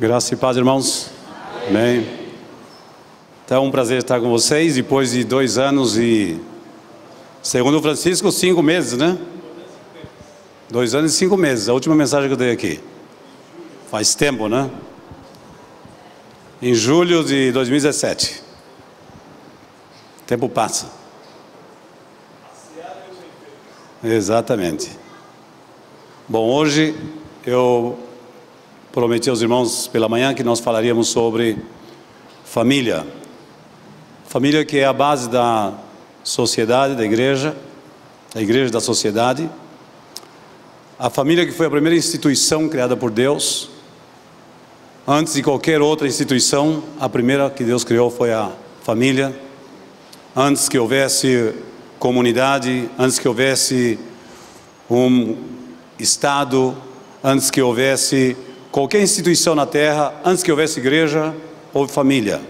Graça e paz, irmãos. Amém. Então é um prazer estar com vocês depois de 2 anos e, segundo o Francisco, 5 meses, né? 2 anos e 5 meses, a última mensagem que eu dei aqui. Faz tempo, né? Em julho de 2017. O tempo passa. Exatamente. Bom, hoje eu prometi aos irmãos pela manhã que nós falaríamos sobre família. Família que é a base da sociedade, da igreja da sociedade. A família que foi a primeira instituição criada por Deus. Antes de qualquer outra instituição, a primeira que Deus criou foi a família. Antes que houvesse comunidade, antes que houvesse um Estado, antes que houvesse qualquer instituição na terra, antes que houvesse igreja, houve família.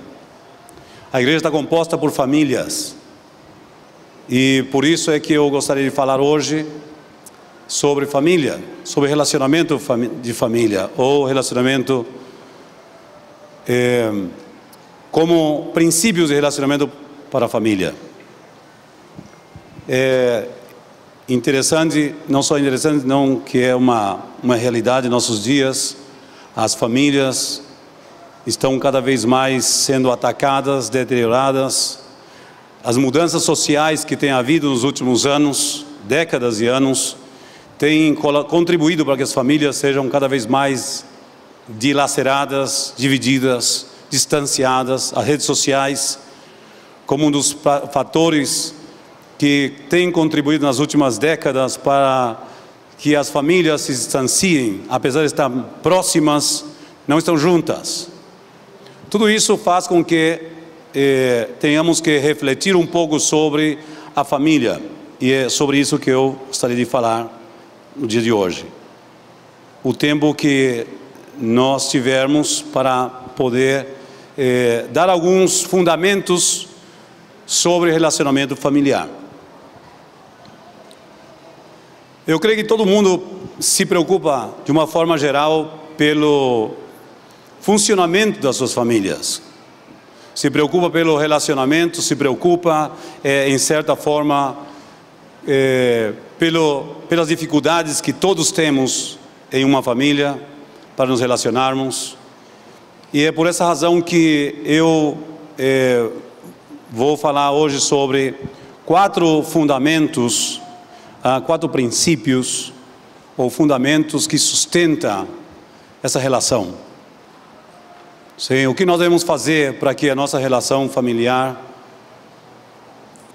A igreja está composta por famílias. E por isso é que eu gostaria de falar hoje sobre família, sobre relacionamento de família, ou relacionamento como princípios de relacionamento para a família. É interessante, não só interessante, não, que é uma realidade em nossos dias. As famílias estão cada vez mais sendo atacadas, deterioradas. As mudanças sociais que têm havido nos últimos anos, décadas e anos, têm contribuído para que as famílias sejam cada vez mais dilaceradas, divididas, distanciadas. As redes sociais, como um dos fatores que têm contribuído nas últimas décadas para que as famílias se distanciem, apesar de estar próximas, não estão juntas. Tudo isso faz com que tenhamos que refletir um pouco sobre a família, e é sobre isso que eu gostaria de falar no dia de hoje. O tempo que nós tivermos para poder dar alguns fundamentos sobre relacionamento familiar. Eu creio que todo mundo se preocupa, de uma forma geral, pelo funcionamento das suas famílias. Se preocupa pelo relacionamento, se preocupa, em certa forma, pelas dificuldades que todos temos em uma família, para nos relacionarmos. E é por essa razão que eu vou falar hoje sobre 4 fundamentos, 4 princípios ou fundamentos que sustentam essa relação. Sim, o que nós devemos fazer para que a nossa relação familiar,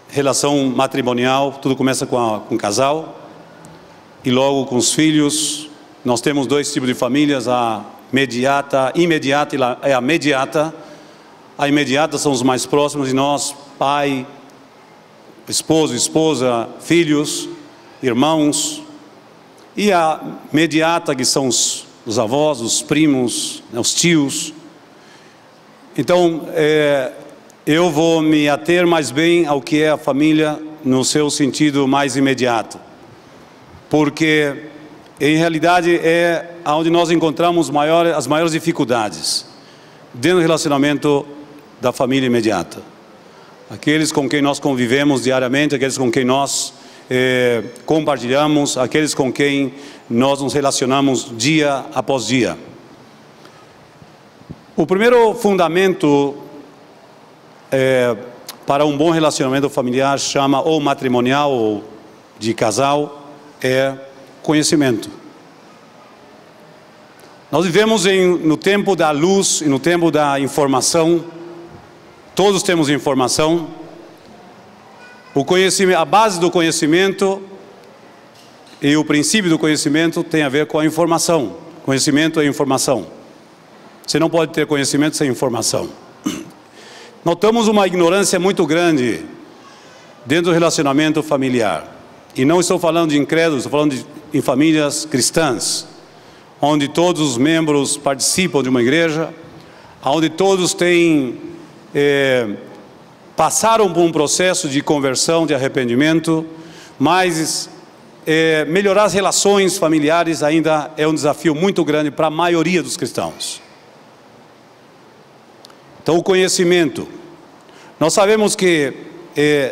relação matrimonial, tudo começa com o casal e logo com os filhos. Nós temos 2 tipos de famílias, a imediata e a mediata. A imediata são os mais próximos de nós, pai, esposo, esposa, filhos, irmãos. E a mediata, que são os avós, os primos, os tios. Então, eu vou me ater mais bem ao que é a família no seu sentido mais imediato. Porque, em realidade, é onde nós encontramos as maiores dificuldades dentro do relacionamento da família imediata. Aqueles com quem nós convivemos diariamente, aqueles com quem nós compartilhamos, aqueles com quem nós nos relacionamos dia após dia. O primeiro fundamento para um bom relacionamento familiar, ou matrimonial ou de casal, é conhecimento. Nós vivemos no tempo da luz e no tempo da informação. Todos temos informação. O conhecimento, a base do conhecimento e o princípio do conhecimento tem a ver com a informação. Conhecimento é informação. Você não pode ter conhecimento sem informação. Notamos uma ignorância muito grande dentro do relacionamento familiar. E não estou falando de incrédulos, estou falando em famílias cristãs, onde todos os membros participam de uma igreja, onde todos passaram por um processo de conversão, de arrependimento, mas melhorar as relações familiares ainda é um desafio muito grande para a maioria dos cristãos. Então, o conhecimento. Nós sabemos que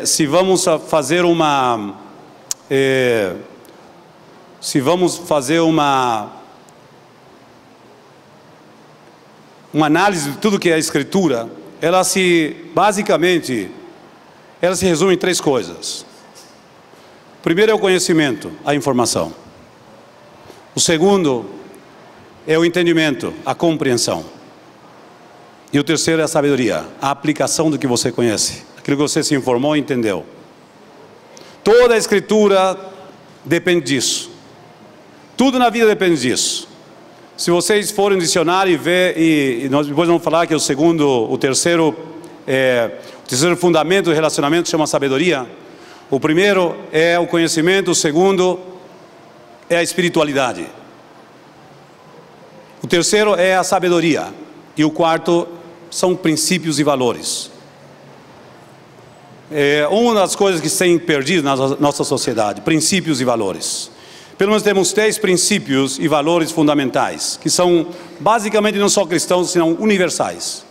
se vamos fazer uma análise de tudo que é a Escritura, basicamente, ela se resume em 3 coisas. O primeiro é o conhecimento, a informação. O segundo é o entendimento, a compreensão. E o terceiro é a sabedoria, a aplicação do que você conhece, aquilo que você se informou e entendeu. Toda a Escritura depende disso. Tudo na vida depende disso. Se vocês forem no dicionário e ver, e nós depois vamos falar que o terceiro fundamento do relacionamento chama sabedoria. O primeiro é o conhecimento, o segundo é a espiritualidade. O terceiro é a sabedoria. E o quarto são princípios e valores. Uma das coisas que se tem perdido na nossa sociedade, princípios e valores. Pelo menos temos 3 princípios e valores fundamentais, que são basicamente não só cristãos, senão universais.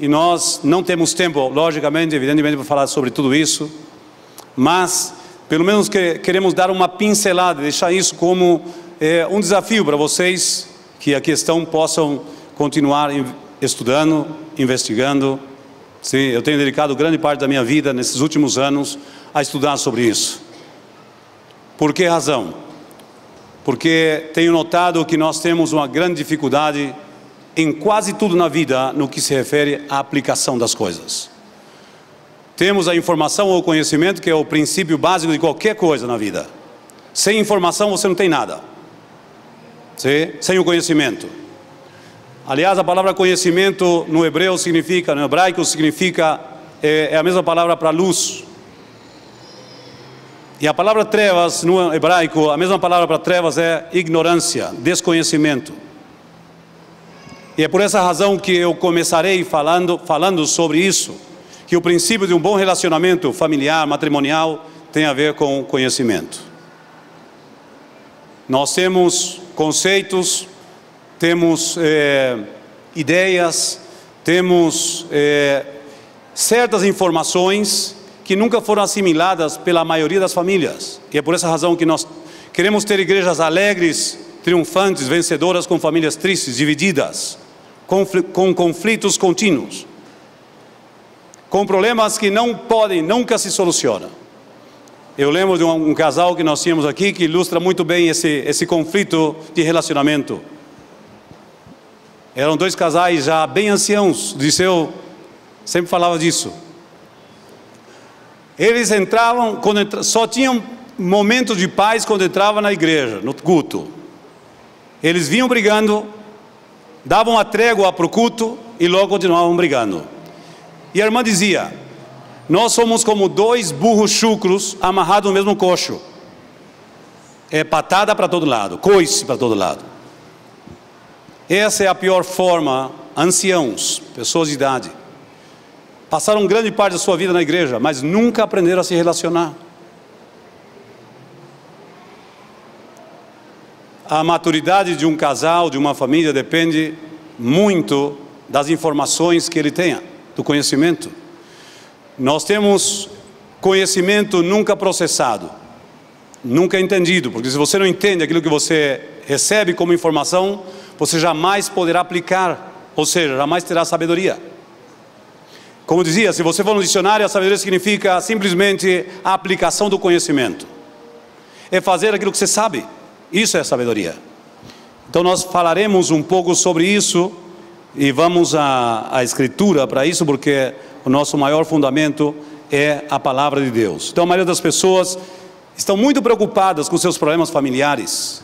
E nós não temos tempo, logicamente, evidentemente, para falar sobre tudo isso, mas pelo menos queremos dar uma pincelada, deixar isso como um desafio para vocês, que aqui estão, possam continuar estudando, investigando. Sim, eu tenho dedicado grande parte da minha vida, nesses últimos anos, a estudar sobre isso. Por que razão? Porque tenho notado que nós temos uma grande dificuldade em quase tudo na vida, no que se refere à aplicação das coisas. Temos a informação ou o conhecimento, que é o princípio básico de qualquer coisa na vida. Sem informação você não tem nada. Sim? Sem o conhecimento. Aliás, a palavra conhecimento no hebraico significa, é a mesma palavra para luz. E a palavra trevas no hebraico, a mesma palavra para trevas é ignorância, desconhecimento. E é por essa razão que eu começarei falando sobre isso, que o princípio de um bom relacionamento familiar, matrimonial, tem a ver com conhecimento. Nós temos conceitos, temos ideias, temos certas informações que nunca foram assimiladas pela maioria das famílias. E é por essa razão que nós queremos ter igrejas alegres, triunfantes, vencedoras, com famílias tristes, divididas, com conflitos contínuos, com problemas que nunca se solucionam. Eu lembro de um casal que nós tínhamos aqui, que ilustra muito bem esse conflito de relacionamento. Eram 2 casais já bem anciãos, sempre falava disso. Eles entravam, só tinham momentos de paz quando entravam na igreja, no culto. Eles vinham brigando, davam a trégua para o culto e logo continuavam brigando. E a irmã dizia: nós somos como 2 burros chucros amarrados no mesmo coxo. É patada para todo lado, coice para todo lado. Essa é a pior forma. Anciãos, pessoas de idade, passaram grande parte da sua vida na igreja, mas nunca aprenderam a se relacionar. A maturidade de um casal, de uma família, depende muito das informações que ele tenha, do conhecimento. Nós temos conhecimento nunca processado, nunca entendido, porque se você não entende aquilo que você recebe como informação, você jamais poderá aplicar, ou seja, jamais terá sabedoria. Como dizia, se você for no dicionário, a sabedoria significa simplesmente a aplicação do conhecimento. É fazer aquilo que você sabe. Isso é sabedoria. Então nós falaremos um pouco sobre isso e vamos à Escritura para isso, porque o nosso maior fundamento é a palavra de Deus. Então a maioria das pessoas estão muito preocupadas com seus problemas familiares,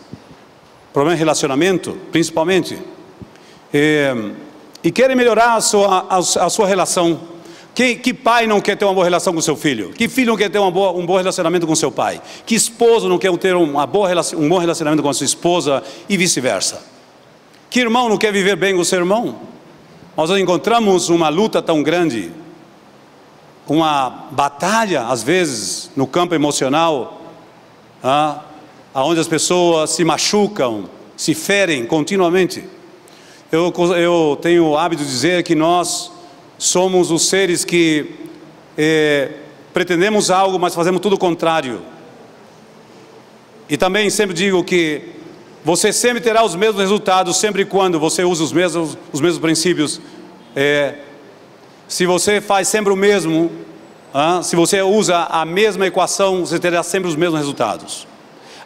problema de relacionamento, principalmente, e querem melhorar a sua relação. Que pai não quer ter uma boa relação com seu filho? Que filho não quer ter um bom relacionamento com seu pai? Que esposo não quer ter um bom relacionamento com a sua esposa e vice-versa? Que irmão não quer viver bem com o seu irmão? Nós encontramos uma luta tão grande, uma batalha, às vezes, no campo emocional, onde as pessoas se machucam, se ferem continuamente. Eu tenho o hábito de dizer que nós somos os seres que pretendemos algo, mas fazemos tudo o contrário. E também sempre digo que você sempre terá os mesmos resultados, sempre e quando você usa os mesmos princípios. Se você faz sempre o mesmo, se você usa a mesma equação, você terá sempre os mesmos resultados.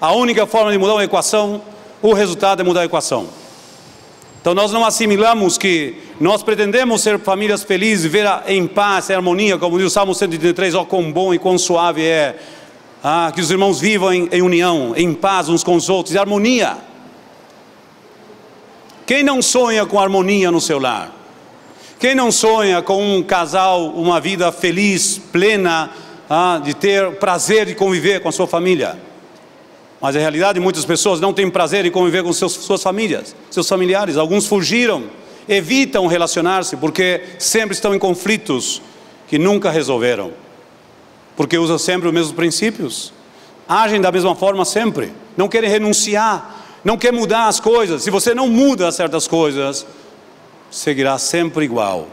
A única forma de mudar uma equação, o resultado é mudar a equação. Então nós não assimilamos que nós pretendemos ser famílias felizes, viver em paz, em harmonia, como diz o Salmo 133, ó quão bom e quão suave é, que os irmãos vivam em união, em paz uns com os outros, em harmonia. Quem não sonha com harmonia no seu lar? Quem não sonha com um casal, uma vida feliz, plena, de ter prazer de conviver com a sua família? Mas a realidade, muitas pessoas não têm prazer em conviver com suas famílias, seus familiares. Alguns fugiram, evitam relacionar-se, porque sempre estão em conflitos que nunca resolveram. Porque usam sempre os mesmos princípios, agem da mesma forma sempre, não querem renunciar, não querem mudar as coisas. Se você não muda certas coisas, seguirá sempre igual.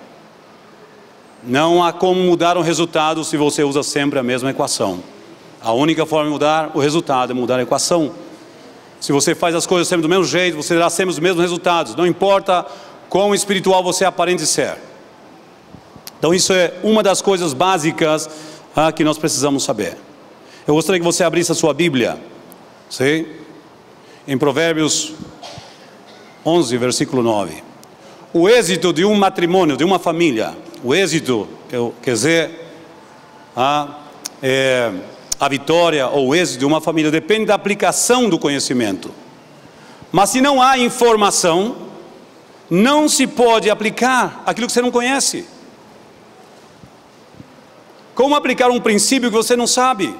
Não há como mudar o resultado se você usa sempre a mesma equação. A única forma de mudar o resultado é mudar a equação. Se você faz as coisas sempre do mesmo jeito, você terá sempre os mesmos resultados. Não importa quão espiritual você aparente ser. Então isso é uma das coisas básicas que nós precisamos saber. Eu gostaria que você abrisse a sua Bíblia. Sim? Em Provérbios 11, versículo 9. O êxito de um matrimônio, de uma família, o êxito, quer dizer, a vitória ou o êxito de uma família depende da aplicação do conhecimento. Mas se não há informação, não se pode aplicar aquilo que você não conhece. Como aplicar um princípio que você não sabe?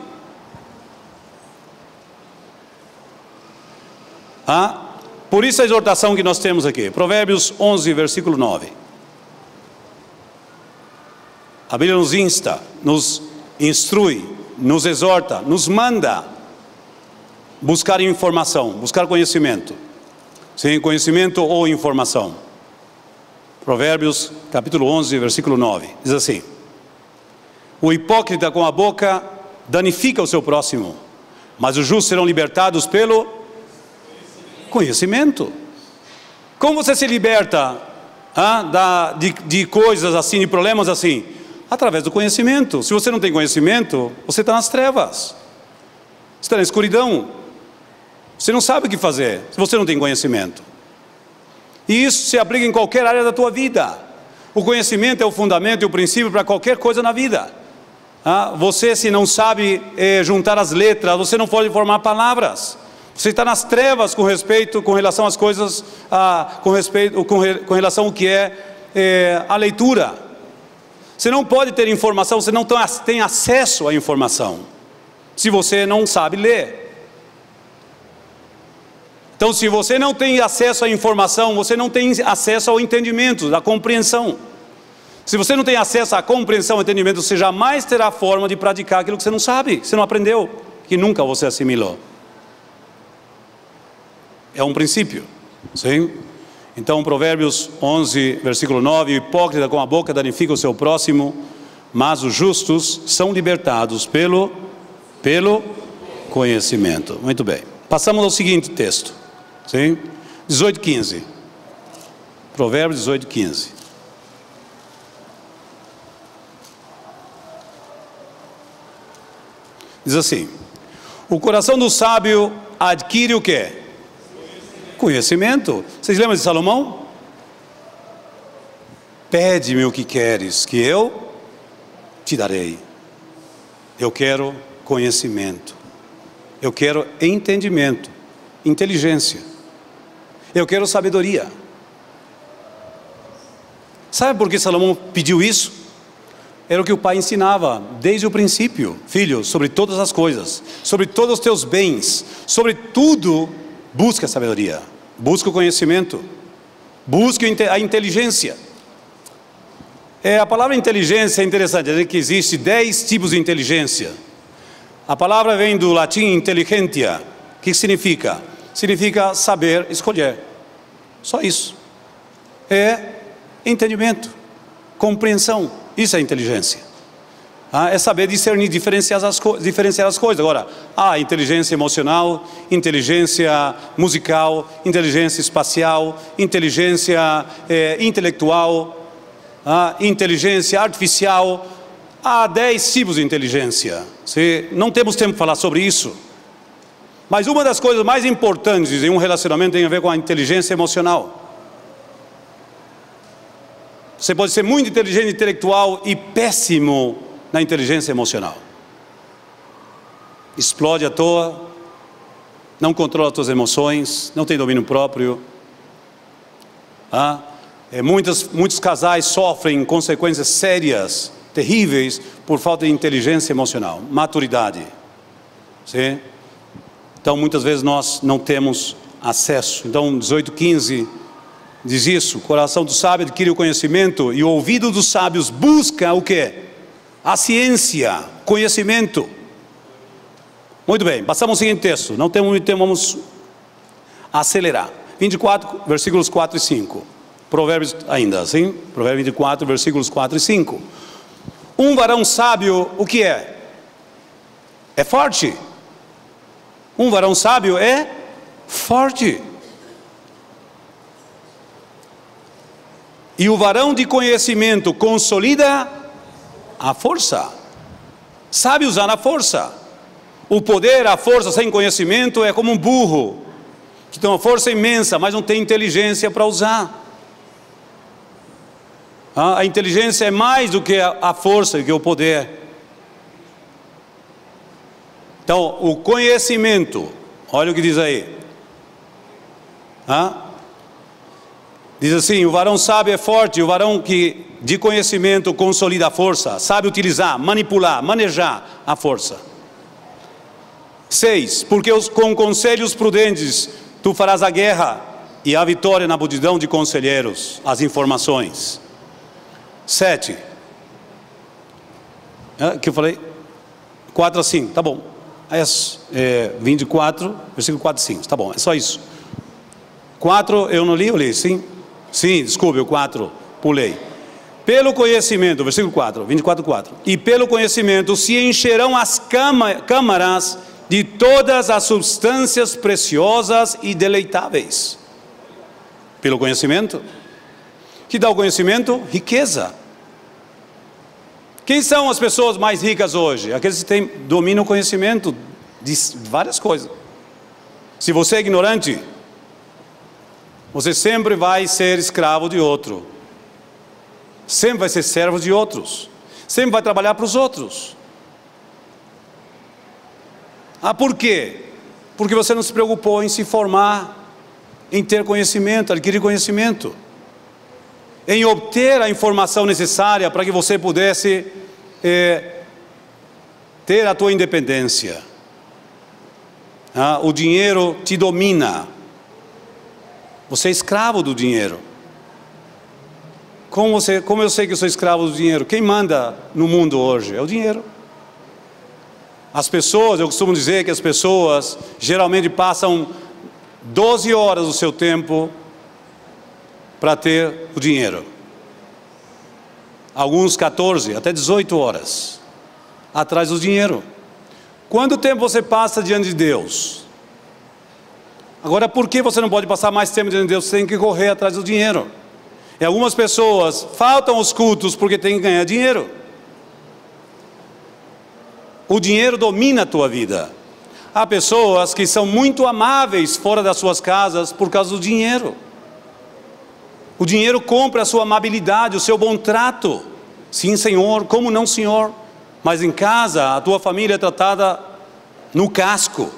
Por isso a exortação que nós temos aqui, Provérbios 11, versículo 9. A Bíblia nos insta, nos instrui, nos exorta, nos manda buscar informação, buscar conhecimento. Sim, conhecimento ou informação. Provérbios capítulo 11, versículo 9, diz assim: o hipócrita com a boca danifica o seu próximo, mas os justos serão libertados pelo conhecimento. Como você se liberta de coisas assim, de problemas assim? Através do conhecimento. Se você não tem conhecimento, você está nas trevas, você está na escuridão, você não sabe o que fazer se você não tem conhecimento. E isso se aplica em qualquer área da tua vida. O conhecimento é o fundamento e o princípio para qualquer coisa na vida. Você, se não sabe juntar as letras, você não pode formar palavras. Você está nas trevas com relação às coisas, com relação ao que é a leitura. Você não pode ter informação, você não tem acesso à informação, se você não sabe ler. Então, se você não tem acesso à informação, você não tem acesso ao entendimento, à compreensão. Se você não tem acesso à compreensão, ao entendimento, você jamais terá forma de praticar aquilo que você não sabe, que você não aprendeu, que nunca você assimilou. É um princípio, sim? Então, Provérbios 11, versículo 9, o hipócrita com a boca danifica o seu próximo, mas os justos são libertados pelo conhecimento. Muito bem. Passamos ao seguinte texto, sim? 18:15. Provérbios 18:15. Diz assim: o coração do sábio adquire o quê? Conhecimento. Vocês lembram de Salomão? Pede-me o que queres, que eu te darei. Eu quero conhecimento. Eu quero entendimento, inteligência. Eu quero sabedoria. Sabe por que Salomão pediu isso? Era o que o pai ensinava desde o princípio. Filho, sobre todas as coisas, sobre todos os teus bens, sobre tudo, busca a sabedoria. Busca o conhecimento, busca a inteligência. A palavra inteligência é interessante, é dizer que existe 10 tipos de inteligência. A palavra vem do latim intelligentia, que significa? Significa saber escolher, só isso. é entendimento, compreensão. Isso é inteligência. É saber discernir, diferenciar as coisas. Agora, inteligência emocional, inteligência musical, inteligência espacial, inteligência intelectual, inteligência artificial. Há 10 tipos de inteligência. Não temos tempo para falar sobre isso. Mas uma das coisas mais importantes em um relacionamento tem a ver com a inteligência emocional. Você pode ser muito inteligente intelectual e péssimo na inteligência emocional. Explode à toa, não controla as suas emoções, não tem domínio próprio. Muitos casais sofrem consequências sérias, terríveis, por falta de inteligência emocional, maturidade. Sim? Então, muitas vezes nós não temos acesso. Então, 18:15 diz isso: o coração do sábio adquire o conhecimento e o ouvido dos sábios busca o quê? A ciência, conhecimento. Muito bem, passamos ao seguinte texto. Não temos muito tempo, vamos acelerar. 24, versículos 4 e 5. Provérbios ainda, sim? Provérbios 24, versículos 4 e 5. Um varão sábio, o que é? É forte. Um varão sábio é forte. E o varão de conhecimento consolida a força. Sabe usar a força. O poder, a força sem conhecimento é como um burro, que tem uma força imensa, mas não tem inteligência para usar. A inteligência é mais do que a força, do que o poder. Então, o conhecimento, olha o que diz aí. Diz assim: o varão sábio é forte, o varão que de conhecimento consolida a força, sabe utilizar, manipular, manejar a força. 6. Porque com conselhos prudentes tu farás a guerra e a vitória na multidão de conselheiros, as informações. 7. Que eu falei? 4 a 5, tá bom. 24, versículo 4 e 5, tá bom, é só isso. 4 eu não li, eu li, sim? Sim, desculpe, o 4 pulei. Pelo conhecimento, versículo 4, 24, 4. E pelo conhecimento se encherão as câmaras de todas as substâncias preciosas e deleitáveis. Pelo conhecimento. Que dá o conhecimento? Riqueza. Quem são as pessoas mais ricas hoje? Aqueles que dominam o conhecimento de várias coisas. Se você é ignorante, você sempre vai ser escravo de outro. Sempre vai ser servo de outros. Sempre vai trabalhar para os outros. Por quê? Porque você não se preocupou em se formar, em ter conhecimento, adquirir conhecimento, em obter a informação necessária para que você pudesse ter a tua independência. O dinheiro te domina. Você é escravo do dinheiro. Como eu sei que eu sou escravo do dinheiro? Quem manda no mundo hoje é o dinheiro. As pessoas, eu costumo dizer que as pessoas geralmente passam 12 horas do seu tempo para ter o dinheiro. Alguns 14, até 18 horas atrás do dinheiro. Quanto tempo você passa diante de Deus? Agora, por que você não pode passar mais tempo diante de Deus? Você tem que correr atrás do dinheiro. E algumas pessoas faltam aos cultos porque têm que ganhar dinheiro. O dinheiro domina a tua vida. Há pessoas que são muito amáveis fora das suas casas por causa do dinheiro. O dinheiro compra a sua amabilidade, o seu bom trato. Sim, Senhor, como não, Senhor? Mas em casa, a tua família é tratada no casco.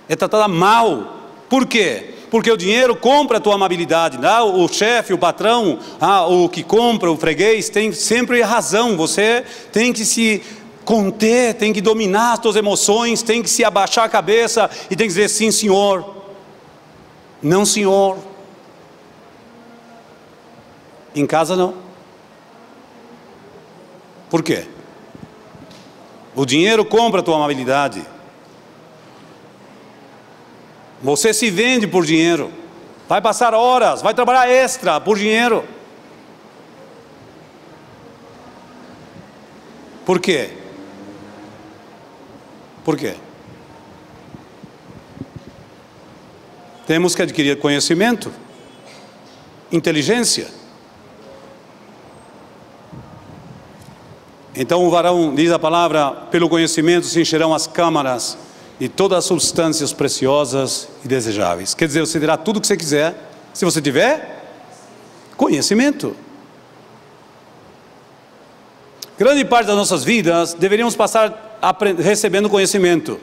É tratada mal. Por quê? Porque o dinheiro compra a tua amabilidade. O chefe, o patrão, o que compra, o freguês, tem sempre razão. Você tem que se conter, tem que dominar as tuas emoções, tem que se abaixar a cabeça e tem que dizer sim, Senhor. Não, Senhor. Em casa não. Por quê? O dinheiro compra a tua amabilidade. Você se vende por dinheiro. vai passar horas, vai trabalhar extra por dinheiro. Por quê? Por quê? Temos que adquirir conhecimento, inteligência. Então o varão, diz a palavra, pelo conhecimento se encherão as câmaras de todas as substâncias preciosas e desejáveis. Quer dizer, você terá tudo o que você quiser, se você tiver conhecimento. Grande parte das nossas vidas deveríamos passar recebendo conhecimento,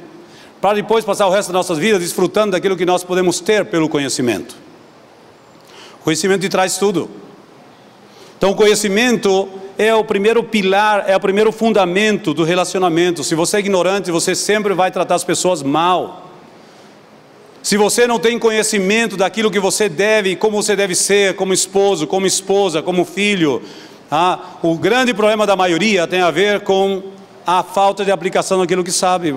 para depois passar o resto das nossas vidas desfrutando daquilo que nós podemos ter pelo conhecimento. O conhecimento te traz tudo. Então o conhecimento é o primeiro pilar, é o primeiro fundamento do relacionamento. Se você é ignorante, você sempre vai tratar as pessoas mal. Se você não tem conhecimento daquilo que você deve, como você deve ser, como esposo, como esposa, como filho, o grande problema da maioria tem a ver com a falta de aplicação daquilo que sabe.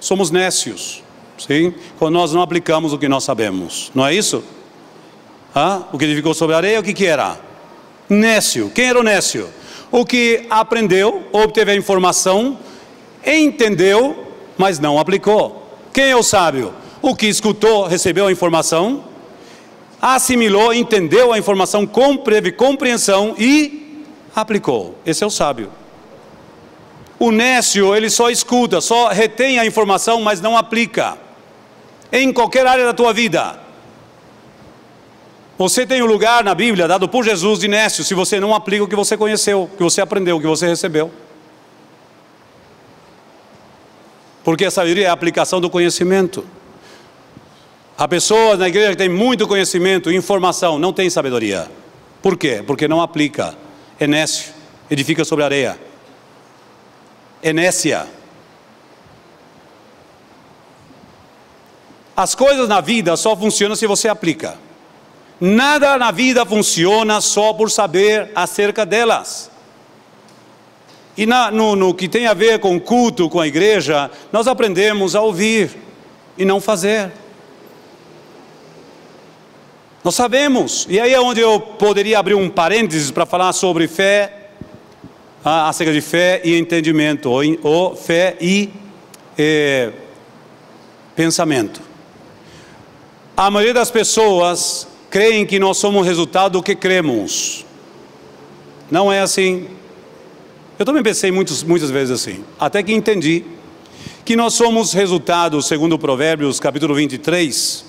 Somos nécios, sim? Quando nós não aplicamos o que nós sabemos, não é isso? O que ficou sobre a areia, o que era? Nécio. Quem era o nécio? O que aprendeu, obteve a informação, entendeu, mas não aplicou. Quem é o sábio? O que escutou, recebeu a informação, assimilou, entendeu a informação, teve compreensão e aplicou. Esse é o sábio. O nécio, ele só escuta, só retém a informação, mas não aplica. Em qualquer área da tua vida. Você tem um lugar na Bíblia dado por Jesus de nécio, se você não aplica o que você conheceu, o que você aprendeu, o que você recebeu. Porque a sabedoria é a aplicação do conhecimento. Há pessoas na igreja que têm muito conhecimento, informação, não tem sabedoria. Por quê? Porque não aplica. É nécio, edifica sobre areia. É nécia. As coisas na vida só funcionam se você aplica. Nada na vida funciona só por saber acerca delas. E no que tem a ver com o culto, com a igreja, nós aprendemos a ouvir e não fazer. Nós sabemos, e aí é onde eu poderia abrir um parênteses para falar sobre fé, acerca de fé e entendimento, ou fé e pensamento. A maioria das pessoas creem que nós somos o resultado do que cremos. Não é assim. Eu também pensei muitas vezes assim, até que entendi que nós somos resultado, segundo Provérbios capítulo 23,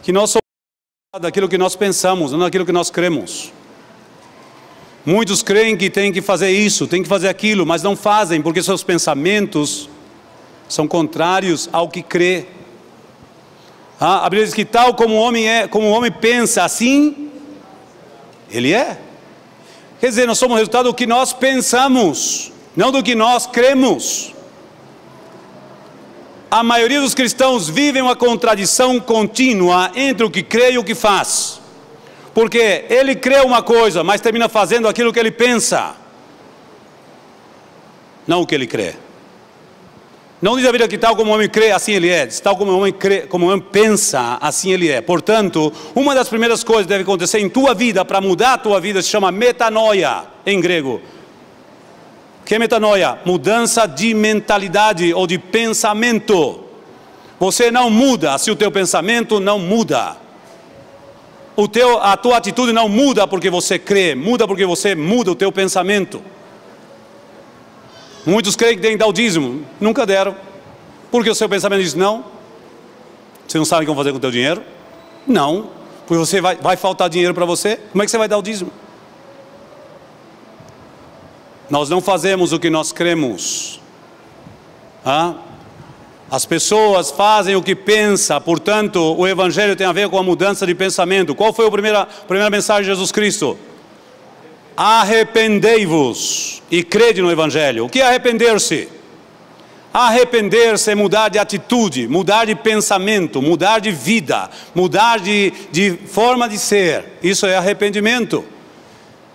que nós somos daquilo que nós pensamos, não daquilo que nós cremos. Muitos creem que tem que fazer isso, tem que fazer aquilo, mas não fazem, porque seus pensamentos são contrários ao que crê. A Bíblia diz que tal como o homem é, como o homem pensa, assim ele é. Quer dizer, nós somos resultado do que nós pensamos, não do que nós cremos. A maioria dos cristãos vivem uma contradição contínua entre o que crê e o que faz. Porque ele crê uma coisa, mas termina fazendo aquilo que ele pensa, não o que ele crê. Não diz a Bíblia que tal como o homem crê, assim ele é. Diz tal como o homem crê, como o homem pensa, assim ele é. Portanto, uma das primeiras coisas que deve acontecer em tua vida, para mudar a tua vida, se chama metanoia, em grego. O que é metanoia? Mudança de mentalidade ou de pensamento. Você não muda se o teu pensamento não muda. A tua atitude não muda porque você crê, muda porque você muda o teu pensamento. Muitos creem que tem que dar o dízimo, nunca deram, porque o seu pensamento diz não. Você não sabe o que vão fazer com o teu dinheiro? Não, porque você vai faltar dinheiro para você, como é que você vai dar o dízimo? Nós não fazemos o que nós cremos. As pessoas fazem o que pensam, portanto, o Evangelho tem a ver com a mudança de pensamento. Qual foi a primeira mensagem de Jesus Cristo? Arrependei-vos e crede no Evangelho. O que é arrepender-se? Arrepender-se é mudar de atitude, mudar de pensamento, mudar de vida, mudar de forma de ser. Isso é arrependimento.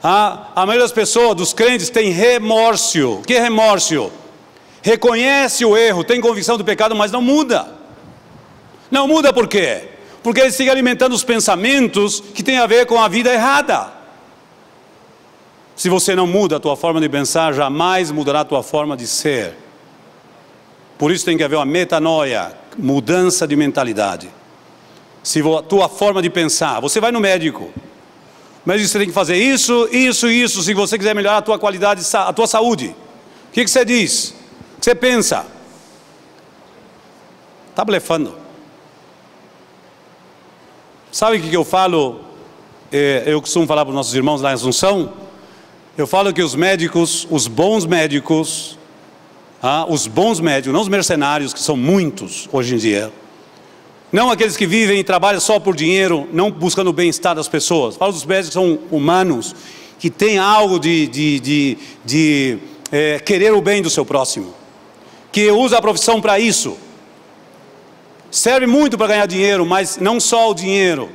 A maioria das pessoas, dos crentes, tem remorso. O que é remorso? Reconhece o erro, tem convicção do pecado, mas não muda. Não muda por quê? Porque ele sigue alimentando os pensamentos que têm a ver com a vida errada. Se você não muda a tua forma de pensar, jamais mudará a tua forma de ser. Por isso tem que haver uma metanoia, mudança de mentalidade. Se a tua forma de pensar, você vai no médico, o médico diz que você tem que fazer isso, isso e isso, se você quiser melhorar a tua qualidade, a tua saúde. O que você diz? O que você pensa? Está blefando. Sabe o que eu falo? Eu costumo falar para os nossos irmãos lá em Assunção. Eu falo que os médicos, os bons médicos, não os mercenários, que são muitos hoje em dia, não aqueles que vivem e trabalham só por dinheiro, não buscando o bem-estar das pessoas. Falo dos médicos que são humanos, que têm algo de querer o bem do seu próximo, que usa a profissão para isso. Serve muito para ganhar dinheiro, mas não só o dinheiro.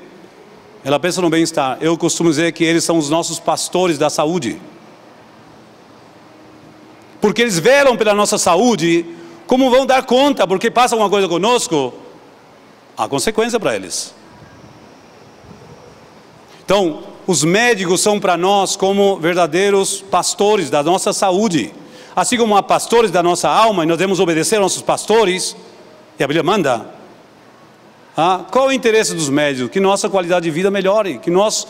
Ela pensa no bem-estar. Eu costumo dizer que eles são os nossos pastores da saúde. Porque eles velam pela nossa saúde, como vão dar conta, porque passa alguma coisa conosco, há consequência para eles. Então, os médicos são para nós como verdadeiros pastores da nossa saúde. Assim como há pastores da nossa alma, e nós devemos obedecer aos nossos pastores, e a Bíblia manda. Qual é o interesse dos médicos? Que nossa qualidade de vida melhore, que nós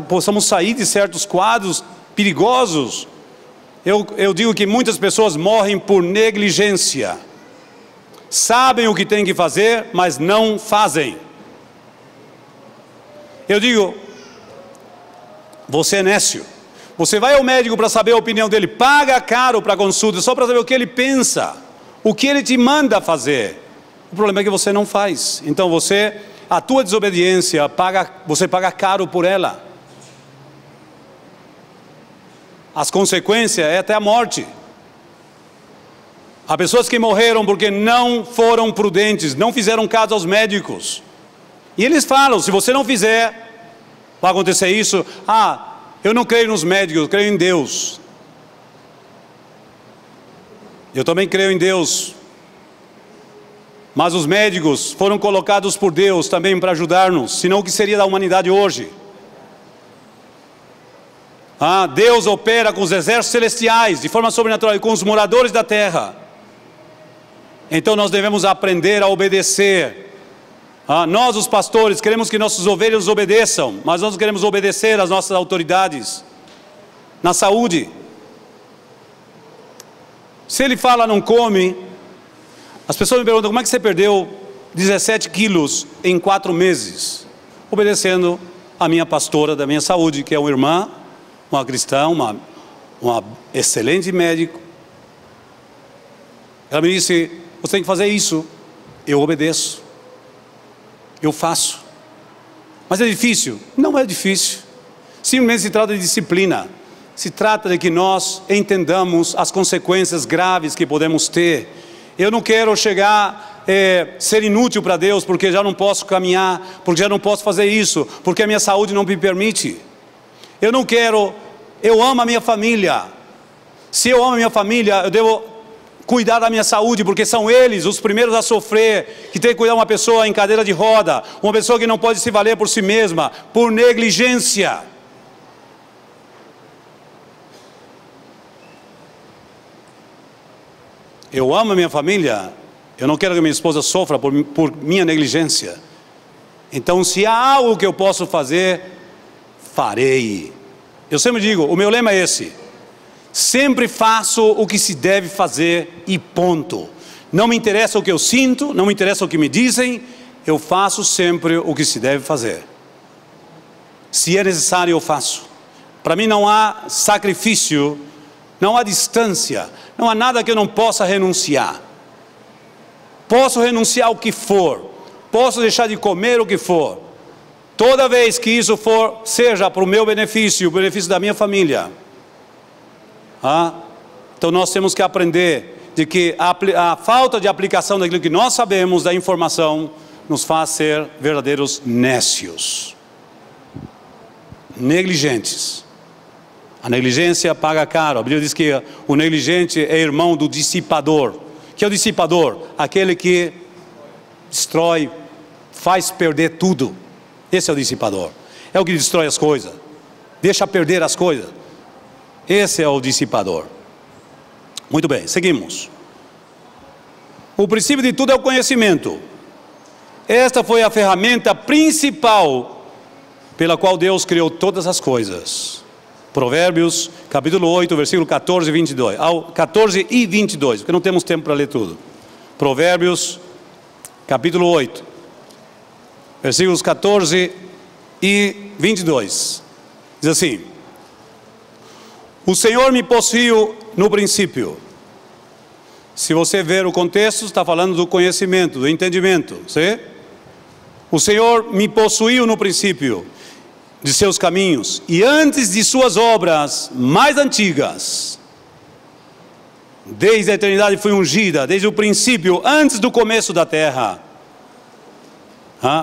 possamos sair de certos quadros perigosos. Eu digo que muitas pessoas morrem por negligência. Sabem o que tem que fazer, mas não fazem. Eu digo, você é nécio. Você vai ao médico para saber a opinião dele, paga caro para a consulta, só para saber o que ele pensa, o que ele te manda fazer. O problema é que você não faz. Então a tua desobediência, você paga caro por ela. As consequências é até a morte. Há pessoas que morreram porque não foram prudentes, não fizeram caso aos médicos. E eles falam, se você não fizer, vai acontecer isso. Eu não creio nos médicos, eu creio em Deus. Eu também creio em Deus. Mas os médicos foram colocados por Deus também para ajudar-nos, senão o que seria da humanidade hoje? Deus opera com os exércitos celestiais, de forma sobrenatural, e com os moradores da terra. Então nós devemos aprender a obedecer. Nós, os pastores, queremos que nossos ovelhas obedeçam, mas nós queremos obedecer às nossas autoridades na saúde. Se ele fala não come, as pessoas me perguntam, como é que você perdeu 17 quilos em 4 meses? Obedecendo a minha pastora da minha saúde, que é uma irmã, uma cristã, uma excelente médico. Ela me disse, você tem que fazer isso. Eu obedeço. Eu faço. Mas é difícil? Não é difícil. Simplesmente se trata de disciplina. Se trata de que nós entendamos as consequências graves que podemos ter. Eu não quero ser inútil para Deus, porque já não posso caminhar, porque já não posso fazer isso, porque a minha saúde não me permite. Eu amo a minha família. Se eu amo a minha família, eu devo cuidar da minha saúde, porque são eles os primeiros a sofrer, que tem que cuidar de uma pessoa em cadeira de roda, uma pessoa que não pode se valer por si mesma, por negligência. Eu amo a minha família, eu não quero que minha esposa sofra por minha negligência. Então, se há algo que eu posso fazer, farei. Eu sempre digo, o meu lema é esse: sempre faço o que se deve fazer e ponto. Não me interessa o que eu sinto, não me interessa o que me dizem, eu faço sempre o que se deve fazer. Se é necessário, eu faço. Para mim não há sacrifício, não há distância, não há nada que eu não possa renunciar. Posso renunciar ao que for, posso deixar de comer o que for, toda vez que isso seja para o meu benefício, o benefício da minha família. Então nós temos que aprender de que a falta de aplicação daquilo que nós sabemos da informação nos faz ser verdadeiros nécios, negligentes. A negligência paga caro. A Bíblia diz que o negligente é irmão do dissipador. Que é o dissipador? Aquele que destrói faz perder tudo. Esse é o dissipador. É o que destrói as coisas. Deixa perder as coisas. Esse é o dissipador. Muito bem, seguimos. O princípio de tudo é o conhecimento. Esta foi a ferramenta principal pela qual Deus criou todas as coisas. Provérbios, capítulo 8, versículo 14 e 22. 14 e 22, porque não temos tempo para ler tudo. Provérbios, capítulo 8, versículos 14 e 22. Diz assim: o Senhor me possuiu no princípio. Se você ver o contexto, está falando do conhecimento, do entendimento. Sim? O Senhor me possuiu no princípio de seus caminhos, e antes de suas obras mais antigas, desde a eternidade fui ungida, desde o princípio, antes do começo da terra.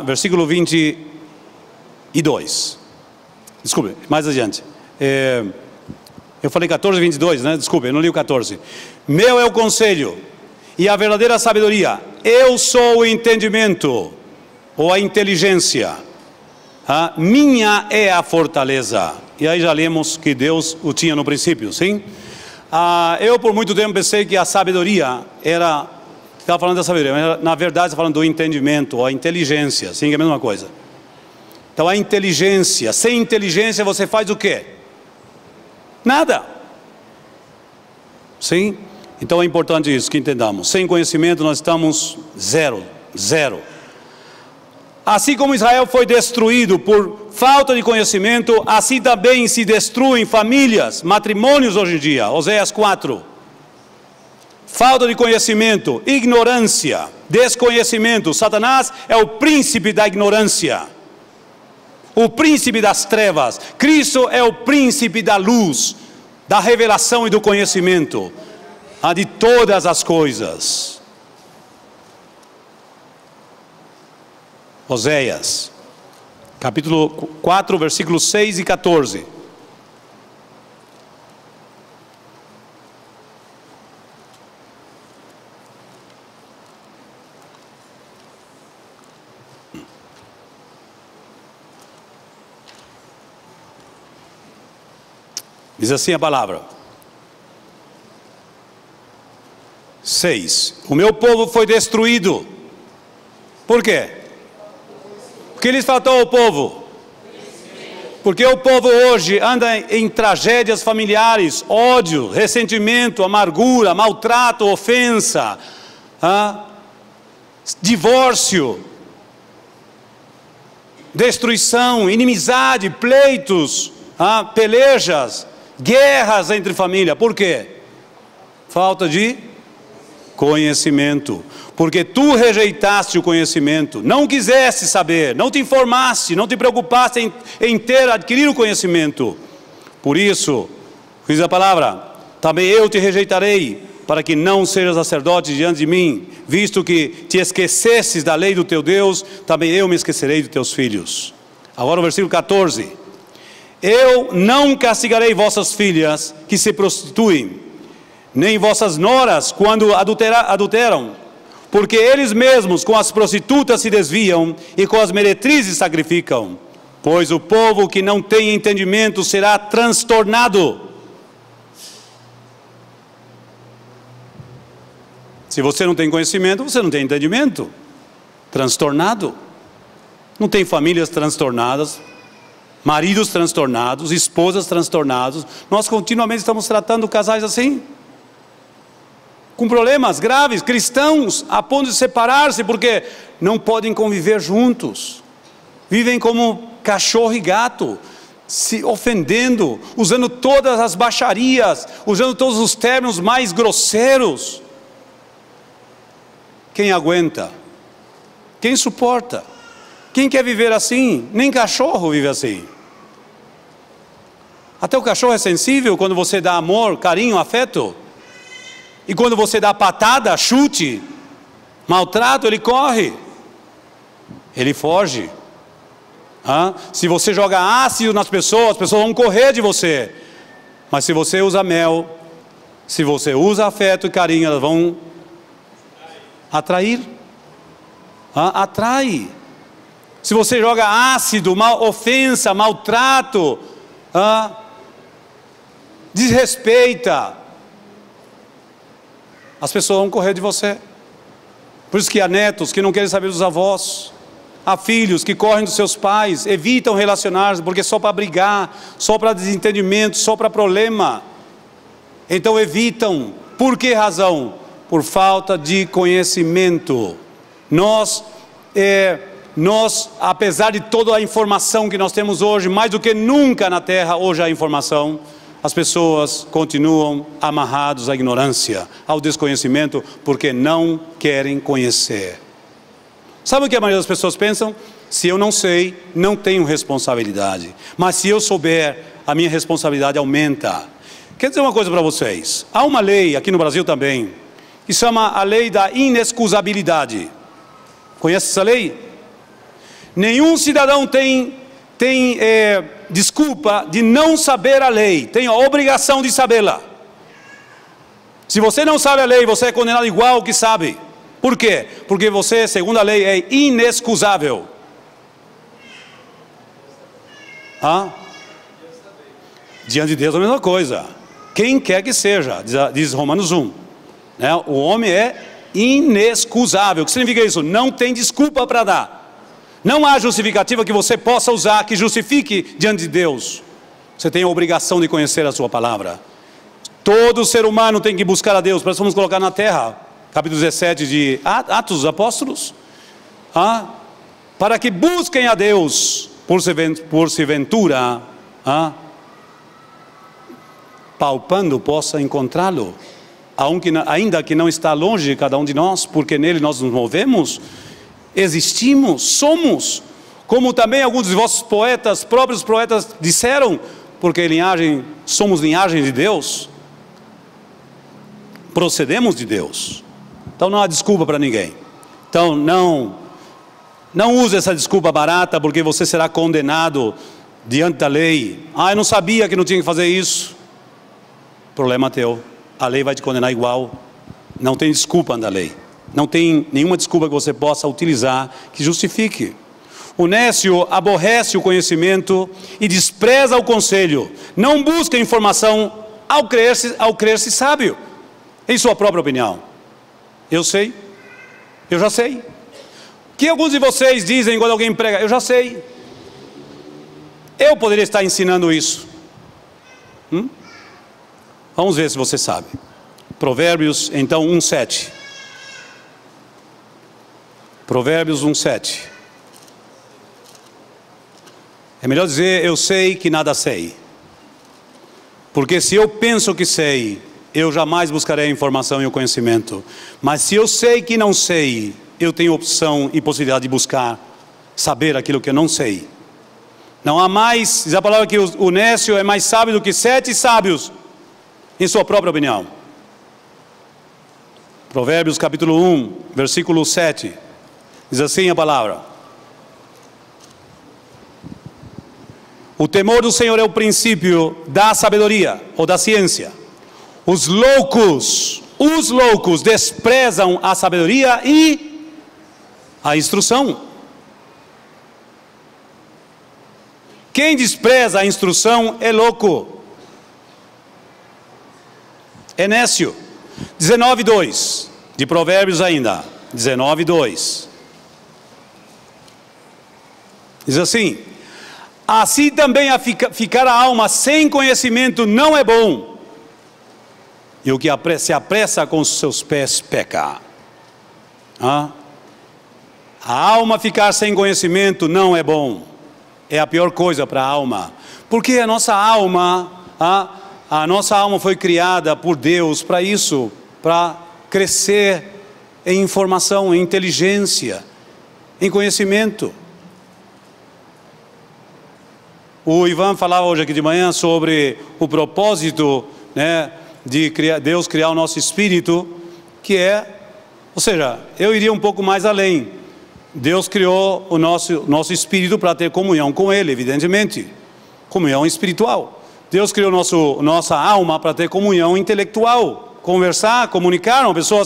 Versículo 22. Desculpe, mais adiante. Eu falei 14 e 22, né? Desculpe, eu não li o 14. Meu é o conselho e a verdadeira sabedoria. Eu sou o entendimento, ou a inteligência. Minha é a fortaleza. E aí já lemos que Deus o tinha no princípio, sim? Eu por muito tempo pensei que a sabedoria era... Estava falando da sabedoria, mas na verdade está falando do entendimento, ou a inteligência, sim, é a mesma coisa. Então a inteligência, sem inteligência você faz o quê? Nada. Sim? Então é importante isso, que entendamos. Sem conhecimento nós estamos zero. Assim como Israel foi destruído por falta de conhecimento, assim também se destruem famílias, matrimônios hoje em dia. Oséias 4. Falta de conhecimento, ignorância, desconhecimento. Satanás é o príncipe da ignorância, o príncipe das trevas. Cristo é o príncipe da luz, da revelação e do conhecimento, de todas as coisas. Oséias, capítulo 4, versículos 6 e 14. Diz assim a palavra. 6. O meu povo foi destruído. Por quê? O que lhes faltou ao povo? Porque o povo hoje anda em tragédias familiares, ódio, ressentimento, amargura, maltrato, ofensa, divórcio, destruição, inimizade, pleitos, pelejas, guerras entre família. Por quê? Falta de conhecimento. Porque tu rejeitaste o conhecimento, não quiseste saber, não te informaste, não te preocupaste em adquirir o conhecimento. Por isso, diz a palavra, também eu te rejeitarei, para que não sejas sacerdote diante de mim, visto que te esquecesses da lei do teu Deus, também eu me esquecerei de teus filhos. Agora o versículo 14. Eu não castigarei vossas filhas que se prostituem, nem vossas noras quando adulteram, porque eles mesmos com as prostitutas se desviam e com as meretrizes sacrificam. Pois o povo que não tem entendimento será transtornado. Se você não tem conhecimento, você não tem entendimento. Transtornado. Não tem famílias transtornadas, maridos transtornados, esposas transtornadas. Nós continuamente estamos tratando casais assim, com problemas graves, cristãos a ponto de separar-se porque não podem conviver juntos. Vivem como cachorro e gato, se ofendendo, usando todas as baixarias, usando todos os termos mais grosseiros. Quem aguenta? Quem suporta? Quem quer viver assim? Nem cachorro vive assim. Até o cachorro é sensível quando você dá amor, carinho, afeto. E quando você dá patada, chute, maltrato, ele corre, ele foge. Se você joga ácido nas pessoas, as pessoas vão correr de você. Mas se você usa mel, se você usa afeto e carinho, elas vão atrair. Atrai. se você joga ácido, ofensa, maltrato, desrespeita, as pessoas vão correr de você. Por isso que há netos que não querem saber dos avós, há filhos que correm dos seus pais, evitam relacionar-se, porque só para brigar, só para desentendimento, só para problema. Então evitam. Por que razão? Por falta de conhecimento. Nós, apesar de toda a informação que nós temos hoje, mais do que nunca na Terra, hoje há informação, as pessoas continuam amarradas à ignorância, ao desconhecimento, porque não querem conhecer. Sabe o que a maioria das pessoas pensam? Se eu não sei, não tenho responsabilidade. Mas se eu souber, a minha responsabilidade aumenta. Quer dizer uma coisa para vocês. Há uma lei, aqui no Brasil também, que chama a lei da inexcusabilidade. Conhece essa lei? Nenhum cidadão tem desculpa de não saber a lei, tem a obrigação de sabê-la. Se você não sabe a lei, você é condenado igual que sabe. Por quê? Porque você, segundo a lei, é inexcusável. Diante de Deus é a mesma coisa. Quem quer que seja, diz Romanos 1. Né? O homem é inexcusável. O que significa isso? Não tem desculpa para dar. Não há justificativa que você possa usar, que justifique diante de Deus. Você tem a obrigação de conhecer a sua palavra. Todo ser humano tem que buscar a Deus. Vamos colocar na terra, capítulo 17 de Atos dos Apóstolos. Para que busquem a Deus, por se ventura, palpando, possa encontrá-lo. Ainda que não está longe de cada um de nós, porque nele nós nos movemos, existimos, somos, como também alguns de vossos poetas, próprios poetas disseram, porque somos linhagem de Deus, procedemos de Deus. Então não há desculpa para ninguém. Então não use essa desculpa barata, porque você será condenado diante da lei. Eu não sabia que não tinha que fazer isso. Problema teu, a lei vai te condenar igual. Não tem desculpa da lei. Não tem nenhuma desculpa que você possa utilizar que justifique. O nécio aborrece o conhecimento e despreza o conselho. Não busca informação ao crer-se sábio, em sua própria opinião. Eu sei, eu já sei. O que alguns de vocês dizem quando alguém prega? Eu já sei. Eu poderia estar ensinando isso. Vamos ver se você sabe. Provérbios, então, 1:7. Provérbios 1:7. É melhor dizer, eu sei que nada sei. Porque se eu penso que sei, eu jamais buscarei a informação e o conhecimento. Mas se eu sei que não sei, eu tenho opção e possibilidade de buscar saber aquilo que eu não sei. Não há mais, diz a palavra que o nécio é mais sábio do que 7 sábios, em sua própria opinião. Provérbios capítulo 1, versículo 7. Diz assim a palavra: o temor do Senhor é o princípio da sabedoria ou da ciência. Os loucos desprezam a sabedoria e a instrução. Quem despreza a instrução é louco, é nécio. 19:2 de Provérbios ainda, 19:2. Diz assim: assim também ficar a alma sem conhecimento não é bom, e o que se apressa com os seus pés peca. A alma ficar sem conhecimento não é bom, é a pior coisa para a alma, porque a nossa alma foi criada por Deus para isso, para crescer em informação, em inteligência, em conhecimento. O Ivan falava hoje aqui de manhã sobre o propósito, né, de Deus criar o nosso espírito, que é, ou seja, eu iria um pouco mais além. Deus criou o nosso espírito para ter comunhão com Ele, evidentemente, comunhão espiritual. Deus criou nossa alma para ter comunhão intelectual conversar, comunicar. Uma pessoa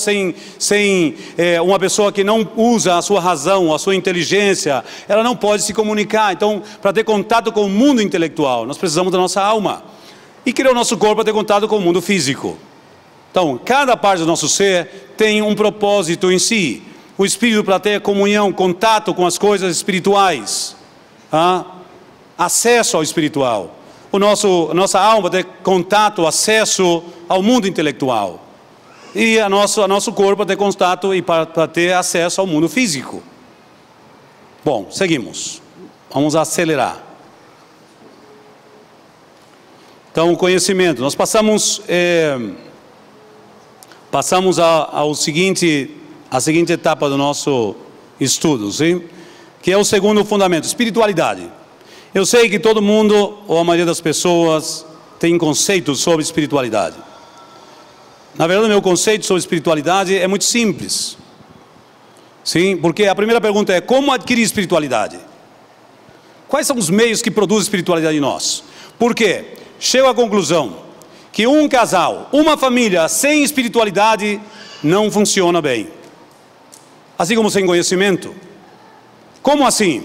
uma pessoa que não usa a sua razão, a sua inteligência, ela não pode se comunicar. Então, para ter contato com o mundo intelectual, nós precisamos da nossa alma. E criar o nosso corpo para ter contato com o mundo físico. Então, cada parte do nosso ser tem um propósito em si. O espírito para ter comunhão, contato com as coisas espirituais. Acesso ao espiritual. A nossa alma ter contato, acesso ao mundo intelectual. E o nosso corpo ter contato e para ter acesso ao mundo físico. Bom, seguimos. Vamos acelerar. Então, o conhecimento. Nós passamos à seguinte etapa do nosso estudo, sim? Que é o segundo fundamento, espiritualidade. Eu sei que todo mundo, ou a maioria das pessoas, tem conceitos sobre espiritualidade. Na verdade, o meu conceito sobre espiritualidade é muito simples. Sim, porque a primeira pergunta é: como adquirir espiritualidade? Quais são os meios que produzem espiritualidade em nós? Por quê? Chego à conclusão que um casal, uma família sem espiritualidade não funciona bem. Assim como sem conhecimento. Como assim?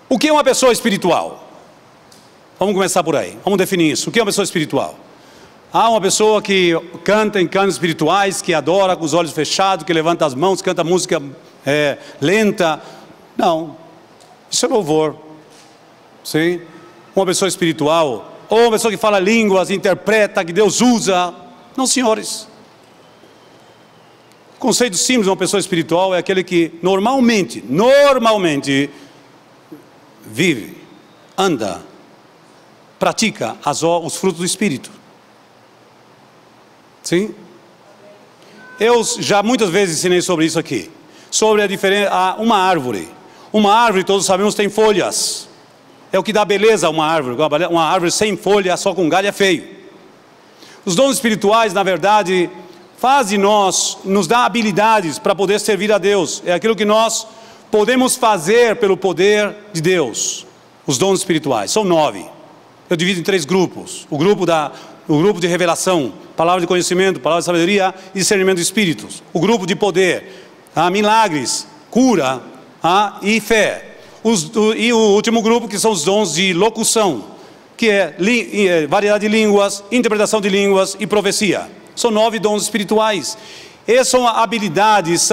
O que é uma pessoa espiritual? Vamos começar por aí. Vamos definir isso. O que é uma pessoa espiritual? Uma pessoa que canta em cantos espirituais, que adora com os olhos fechados, que levanta as mãos, canta música lenta. Não. Isso é louvor. Sim? Uma pessoa espiritual, ou uma pessoa que fala línguas, interpreta, que Deus usa. Não, senhores. O conceito simples de uma pessoa espiritual é aquele que normalmente vive, anda, pratica os frutos do Espírito. Sim? Eu já muitas vezes ensinei sobre isso aqui. Sobre a diferença, uma árvore. Uma árvore, todos sabemos, tem folhas. É o que dá beleza a uma árvore. Uma árvore sem folha, só com galho, é feio. Os dons espirituais, na verdade, nos dá habilidades para poder servir a Deus. É aquilo que nós podemos fazer pelo poder de Deus. Os dons espirituais, são 9. Eu divido em 3 grupos. O grupo de revelação, palavra de conhecimento, palavra de sabedoria e discernimento de espíritos. O grupo de poder, milagres, cura e fé. E o último grupo, que são os dons de locução, que é variedade de línguas, interpretação de línguas e profecia. São 9 dons espirituais. Essas são habilidades,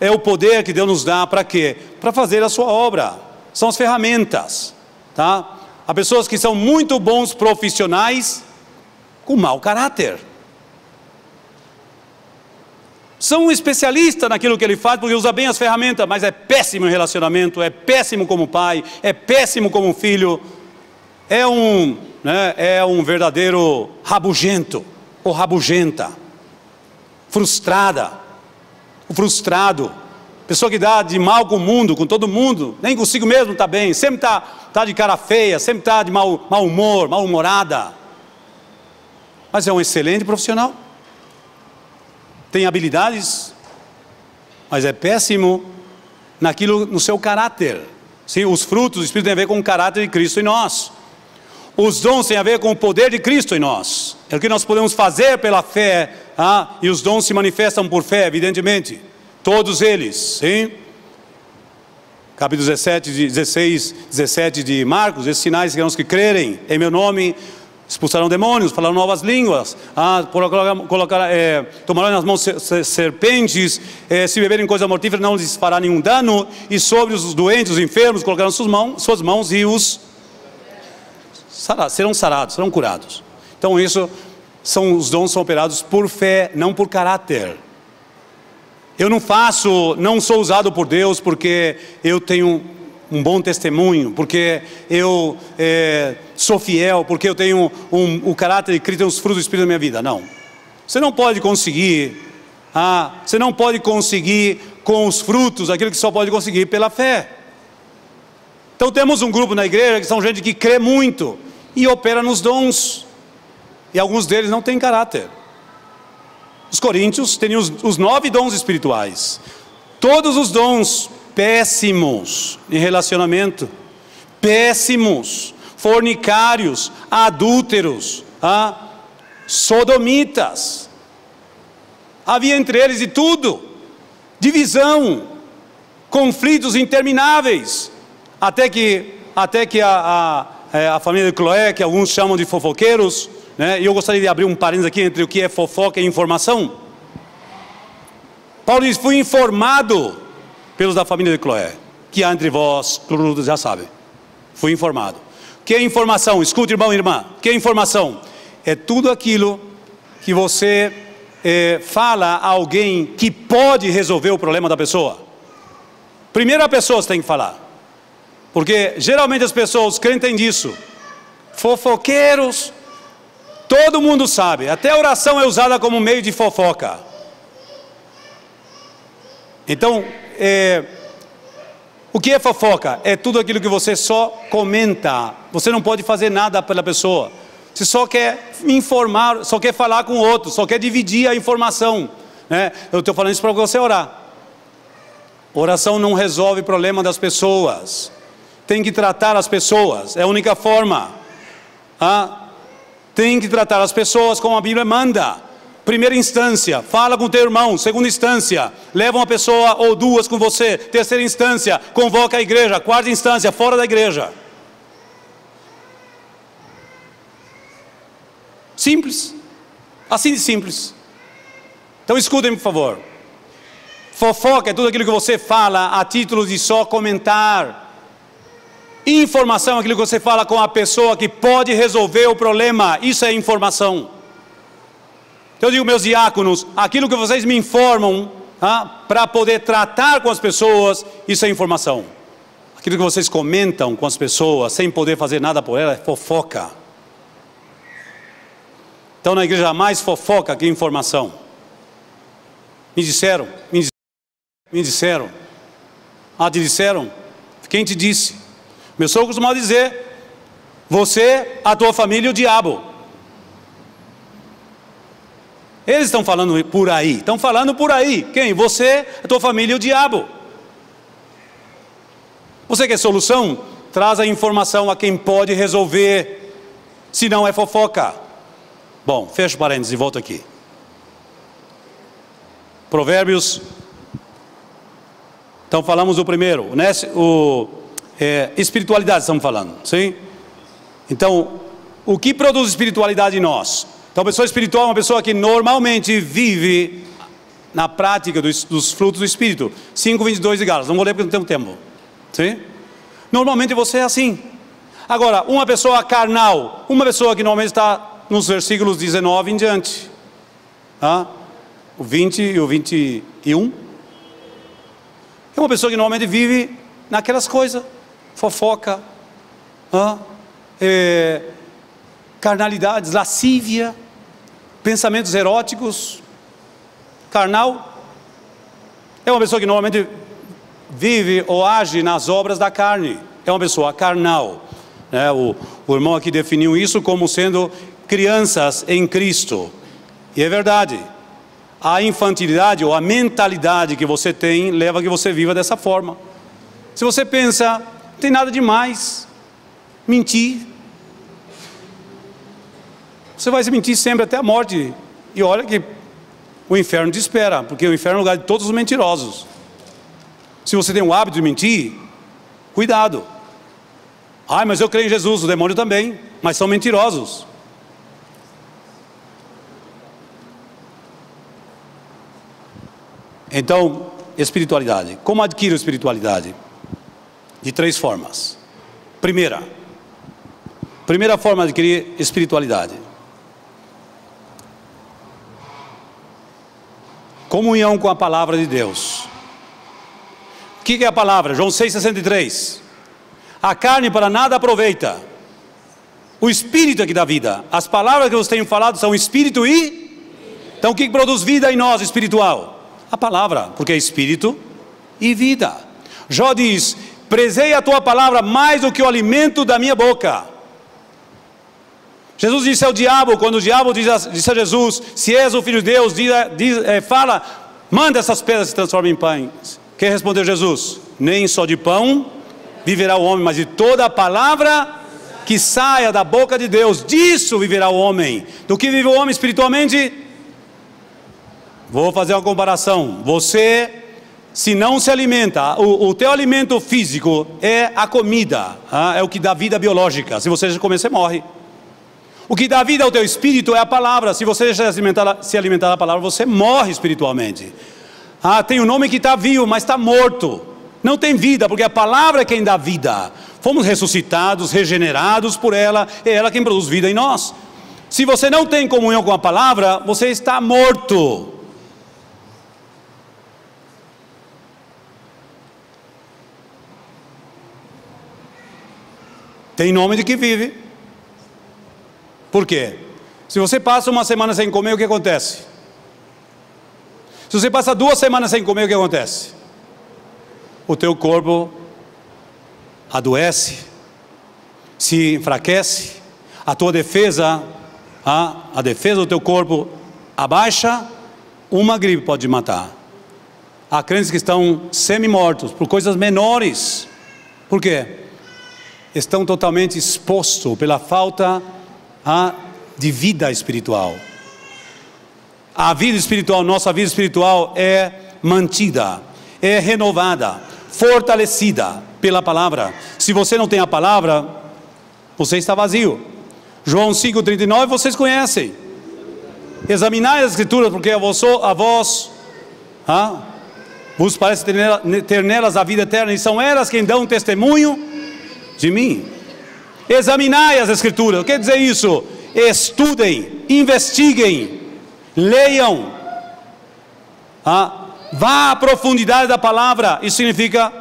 é o poder que Deus nos dá para quê? Para fazer a sua obra. São as ferramentas. Tá? Há pessoas que são muito bons profissionais com mau caráter. São um especialista naquilo que ele faz porque usa bem as ferramentas, mas é péssimo em relacionamento, é péssimo como pai, é péssimo como filho. É um verdadeiro rabugento ou rabugenta. Frustrada, frustrado, pessoa que dá de mal com o mundo, com todo mundo, nem consigo mesmo está bem, sempre está de cara feia, sempre está de mau humor, mal-humorada, mas é um excelente profissional, tem habilidades, mas é péssimo no seu caráter. Sim, os frutos do Espírito têm a ver com o caráter de Cristo em nós. Os dons têm a ver com o poder de Cristo em nós. É o que nós podemos fazer pela fé. E os dons se manifestam por fé, evidentemente. Todos eles. Sim? Capítulo 16, 17 de Marcos. Esses sinais serão os que crerem em meu nome. Expulsarão demônios, falarão novas línguas. Tomarão nas mãos serpentes. Se beberem coisa mortífera não lhes fará nenhum dano. E sobre os doentes, os enfermos, colocarão suas mãos e serão sarados, serão curados. Então os dons são operados por fé, não por caráter. Eu não sou usado por Deus porque eu tenho um bom testemunho, porque eu sou fiel, porque eu tenho o caráter de Cristo, os frutos do Espírito na minha vida. Não. Você não pode conseguir com os frutos aquilo que só pode conseguir pela fé. Então temos um grupo na igreja que são gente que crê muito e opera nos dons, e alguns deles não têm caráter. Os coríntios têm os 9 dons espirituais, todos os dons péssimos em relacionamento, péssimos, fornicários, adúlteros, sodomitas. Havia entre eles de tudo, divisão, conflitos intermináveis, até que a família de Cloé, que alguns chamam de fofoqueiros, né? E eu gostaria de abrir um parênteses aqui entre o que é fofoca e informação. Paulo diz: fui informado pelos da família de Cloé, que há entre vós, todos já sabem. Fui informado. O que é informação? Escute, irmão e irmã. O que é informação? É tudo aquilo que você fala a alguém que pode resolver o problema da pessoa. Primeiro a pessoa tem que falar. Porque geralmente as pessoas, os crentes têm disso. Fofoqueiros. Todo mundo sabe. Até a oração é usada como meio de fofoca. Então, o que é fofoca? É tudo aquilo que você só comenta. Você não pode fazer nada pela pessoa. Você só quer informar, só quer falar com o outro, só quer dividir a informação, né? Eu estou falando isso para você orar. Oração não resolve o problema das pessoas. Tem que tratar as pessoas, é a única forma. Tem que tratar as pessoas como a Bíblia manda. Primeira instância, fala com teu irmão. Segunda instância, leva uma pessoa ou duas com você. Terceira instância, convoca a igreja. Quarta instância, fora da igreja. Simples, assim de simples. Então escutem, por favor. Fofoca é tudo aquilo que você fala a título de só comentar. Informação é aquilo que você fala com a pessoa que pode resolver o problema. Isso é informação. Eu digo, meus diáconos, aquilo que vocês me informam para poder tratar com as pessoas, isso é informação. Aquilo que vocês comentam com as pessoas sem poder fazer nada por elas é fofoca. Então na igreja há mais fofoca que informação. Me disseram. Te disseram? Quem te disse? Meu sogro costumava dizer: você, a tua família e o diabo. Eles estão falando por aí. Estão falando por aí. Quem? Você, a tua família e o diabo. Você quer solução? Traz a informação a quem pode resolver. Se não é fofoca. Bom, fecha parênteses e volta aqui. Provérbios. Então falamos do primeiro, né? Espiritualidade estamos falando, sim? Então, o que produz espiritualidade em nós? Então, a pessoa espiritual é uma pessoa que normalmente vive na prática dos frutos do Espírito. 5:22 de Gálatas, não vou ler porque não tenho tempo, sim? Normalmente você é assim. Agora, uma pessoa carnal, uma pessoa que normalmente está nos versículos 19 em diante, o 20 e o 21, é uma pessoa que normalmente vive naquelas coisas, fofoca, carnalidades, lascívia, pensamentos eróticos, carnal. É uma pessoa que normalmente vive ou age nas obras da carne, é uma pessoa carnal, né? O irmão aqui definiu isso como sendo crianças em Cristo, e é verdade. A infantilidade ou a mentalidade que você tem leva a que você viva dessa forma. Se você pensa, não tem nada demais, mentir, você vai se mentir sempre até a morte, e olha que o inferno te espera, porque o inferno é o lugar de todos os mentirosos. Se você tem o hábito de mentir, cuidado. Mas eu creio em Jesus, o demônio também, mas são mentirosos. Então, espiritualidade. Como adquiro espiritualidade? De 3 formas. Primeira forma de adquirir espiritualidade: comunhão com a palavra de Deus. O que é a palavra? João 6,63. A carne para nada aproveita, o Espírito é que dá vida. As palavras que eu tenho falado são Espírito e... Então o que produz vida em nós espiritual? A palavra, porque é Espírito e vida. Jó diz: prezei a tua palavra mais do que o alimento da minha boca. Jesus disse ao diabo, quando o diabo disse a Jesus: se és o Filho de Deus, fala, manda essas pedras se transformem em pães. Que respondeu Jesus? Nem só de pão viverá o homem, mas de toda a palavra que saia da boca de Deus, disso viverá o homem. Do que vive o homem espiritualmente? Vou fazer uma comparação. Você, se não se alimenta, o teu alimento físico é a comida, é o que dá vida biológica. Se você já comer, você morre. O que dá vida ao teu espírito é a palavra. Se você já se alimentar da palavra, você morre espiritualmente. Tem um nome que está vivo, mas está morto. Não tem vida, porque a palavra é quem dá vida. Fomos ressuscitados, regenerados por ela, é ela quem produz vida em nós. Se você não tem comunhão com a palavra, você está morto. Tem nome de que vive. Por quê? Se você passa uma semana sem comer, o que acontece? Se você passa 2 semanas sem comer, o que acontece? O teu corpo adoece, se enfraquece, a tua defesa, a defesa do teu corpo abaixa, uma gripe pode matar. Há crentes que estão semi-mortos por coisas menores. Por quê? Estão totalmente expostos pela falta de vida espiritual. A vida espiritual, nossa vida espiritual é mantida, é renovada, fortalecida pela palavra. Se você não tem a palavra, você está vazio. João 5,39 vocês conhecem. Examinai as escrituras, porque a vós vos parece ter nelas a vida eterna, e são elas quem dão testemunho de mim. Examinai as escrituras. O que quer dizer isso? Estudem, investiguem, leiam, vá à profundidade da palavra. Isso significa,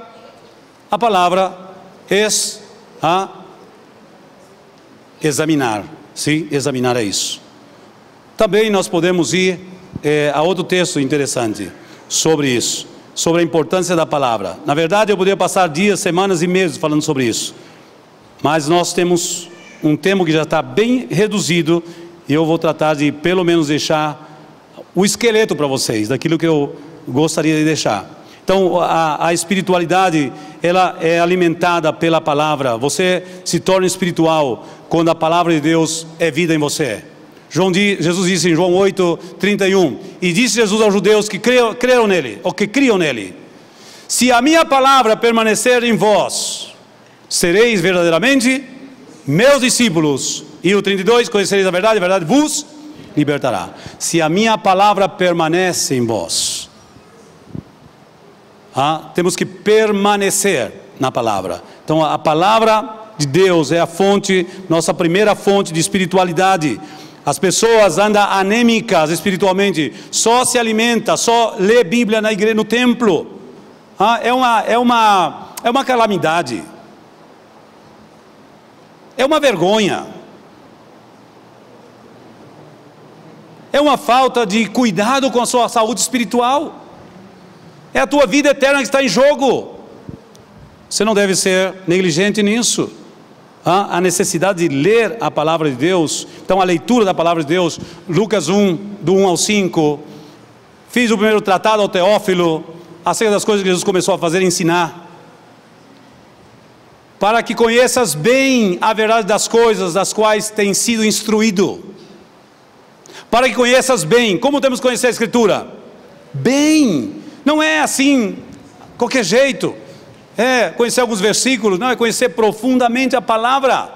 a palavra examinar. Sim, examinar é isso. Também nós podemos ir a outro texto interessante sobre isso, sobre a importância da palavra. Na verdade, eu poderia passar dias, semanas e meses falando sobre isso, mas nós temos um tempo que já está bem reduzido, e eu vou tratar de pelo menos deixar o esqueleto para vocês, daquilo que eu gostaria de deixar. Então, a espiritualidade, ela é alimentada pela palavra. Você se torna espiritual quando a palavra de Deus é vida em você. Jesus disse em João 8:31, e disse Jesus aos judeus que creram nele, ou que criam nele: se a minha palavra permanecer em vós, sereis verdadeiramente meus discípulos. E o 32, conhecereis a verdade vos libertará. Se a minha palavra permanece em vós, temos que permanecer na palavra. Então a palavra de Deus é a fonte, nossa primeira fonte de espiritualidade. As pessoas andam anêmicas espiritualmente, só se alimenta, só lê Bíblia na igreja, no templo. É uma calamidade. É uma vergonha. É uma falta de cuidado com a sua saúde espiritual. É a tua vida eterna que está em jogo. Você não deve ser negligente nisso. A necessidade de ler a palavra de Deus. Então a leitura da palavra de Deus, Lucas 1, do 1 ao 5. Fiz o primeiro tratado ao Teófilo, acerca das coisas que Jesus começou a fazer e ensinar. Para que conheças bem a verdade das coisas das quais tem sido instruído. Para que conheças bem. Como temos que conhecer a Escritura? Bem. Não é assim, qualquer jeito. É conhecer alguns versículos, não, é conhecer profundamente a palavra.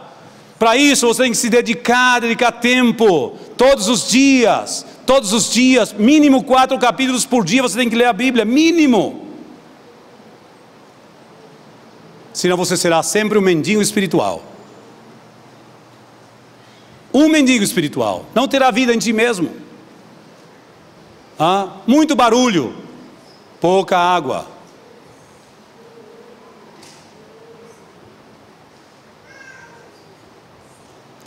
Para isso você tem que se dedicar tempo, todos os dias, mínimo 4 capítulos por dia você tem que ler a Bíblia, mínimo. Senão você será sempre um mendigo espiritual. Um mendigo espiritual, não terá vida em ti mesmo. Muito barulho, pouca água.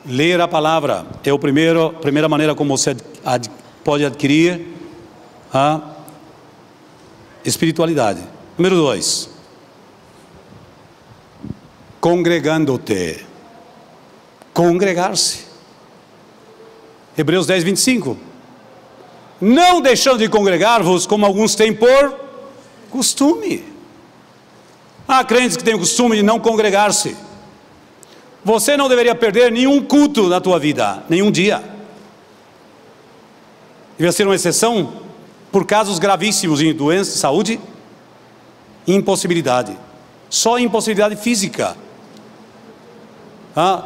Ler a palavra é a primeira maneira como você pode adquirir a espiritualidade. Número 2, congregando-te. Congregar-se. Hebreus 10:25. Não deixando de congregar-vos, como alguns têm por costume. Há crentes que têm o costume de não congregar-se. Você não deveria perder nenhum culto na tua vida, nenhum dia. Deveria ser uma exceção por casos gravíssimos de doença, saúde e impossibilidade. Só impossibilidade física.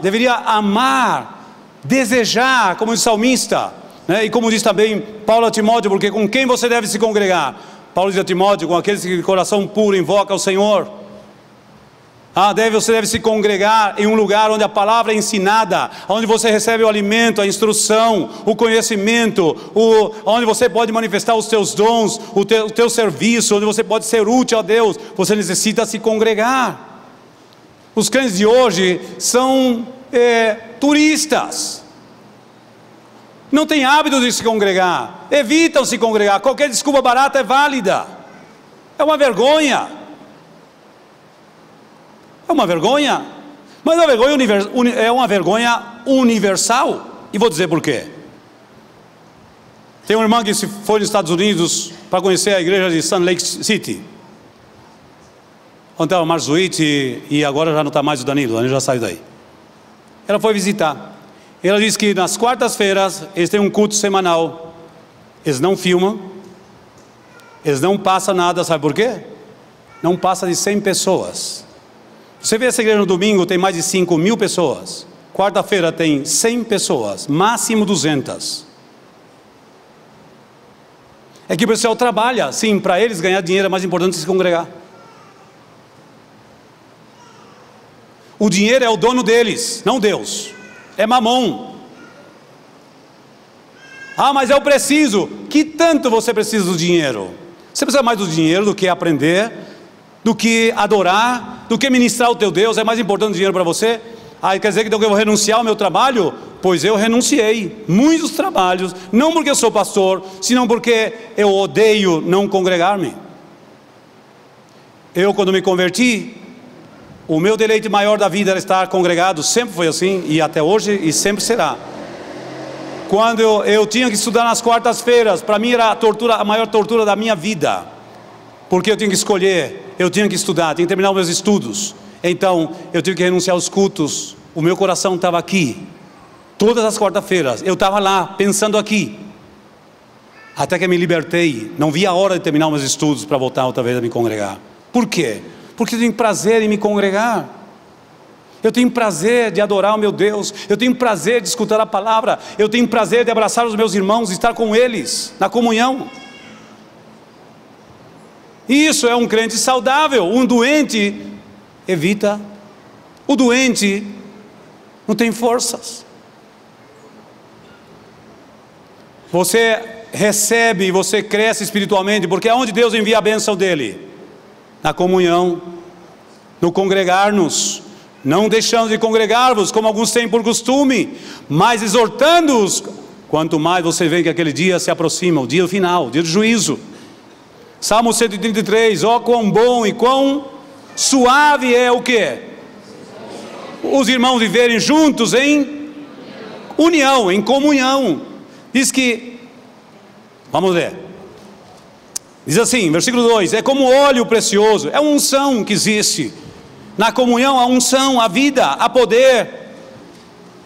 Deveria amar, desejar, como diz o salmista, né? E como diz também Paulo a Timóteo, porque com quem você deve se congregar? Paulo diz a Timóteo, com aqueles que de coração puro invocam o Senhor. Você deve se congregar em um lugar onde a palavra é ensinada, onde você recebe o alimento, a instrução, o conhecimento, onde você pode manifestar os teus dons, o teu serviço, onde você pode ser útil a Deus. Você necessita se congregar. Os crentes de hoje são turistas, não têm hábito de se congregar, evitam se congregar. Qualquer desculpa barata é válida. É uma vergonha. É uma vergonha, mas é uma vergonha universal. E vou dizer por quê. Tem uma irmã que foi nos Estados Unidos para conhecer a igreja de Salt Lake City, onde estava o Marzuite, e agora já não está mais o Danilo já saiu daí. Ela foi visitar. Ela disse que nas quartas-feiras eles têm um culto semanal. Eles não filmam, eles não passam nada, sabe por quê? Não passa de 100 pessoas. Você vê essa igreja no domingo, tem mais de 5.000 pessoas. Quarta-feira tem 100 pessoas, máximo 200. É que o pessoal trabalha. Sim, para eles ganhar dinheiro é mais importante se congregar. O dinheiro é o dono deles, não Deus. É mamão. Mas eu preciso. Que tanto você precisa do dinheiro? Você precisa mais do dinheiro do que aprender, do que adorar, do que ministrar o teu Deus. É mais importante o dinheiro para você? Quer dizer que eu vou renunciar ao meu trabalho? Pois eu renunciei muitos trabalhos, não porque eu sou pastor, senão porque eu odeio não congregar-me. Eu, quando me converti, o meu deleite maior da vida era estar congregado. Sempre foi assim, e até hoje, e sempre será. Quando eu tinha que estudar nas quartas-feiras, para mim era a maior tortura da minha vida, porque eu tinha que escolher. Eu tinha que estudar, tinha que terminar os meus estudos. Então, eu tive que renunciar aos cultos. O meu coração estava aqui. Todas as quartas-feiras, eu estava lá, pensando aqui. Até que me libertei. Não vi a hora de terminar os meus estudos para voltar outra vez a me congregar. Por quê? Porque eu tenho prazer em me congregar. Eu tenho prazer de adorar o meu Deus. Eu tenho prazer de escutar a palavra. Eu tenho prazer de abraçar os meus irmãos, de estar com eles, na comunhão. Isso é um crente saudável. Um doente evita. O doente não tem forças. Você recebe, você cresce espiritualmente, porque é onde Deus envia a bênção dele. Na comunhão, no congregar-nos. Não deixando de congregar-vos, como alguns têm por costume, mas exortando-os. Quanto mais você vê que aquele dia se aproxima, o dia final, o dia do juízo. Salmo 133, quão bom e quão suave é o quê? Os irmãos viverem juntos em união, em comunhão. Diz que, vamos ler. Diz assim, versículo 2, é como óleo precioso, é uma unção que existe. Na comunhão a unção, a vida, a poder.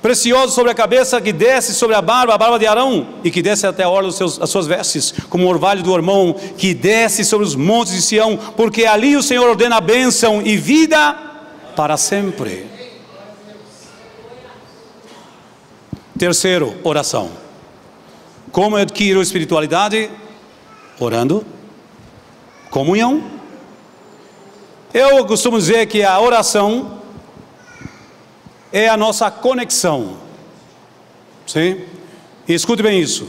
Precioso sobre a cabeça, que desce sobre a barba de Arão, e que desce até a orla das suas vestes, como o orvalho do Hermon, que desce sobre os montes de Sião, porque ali o Senhor ordena a bênção e vida para sempre. Terceiro, oração. Como eu adquiro espiritualidade? Orando. Comunhão. Eu costumo dizer que a oração é a nossa conexão. Sim? E escute bem isso.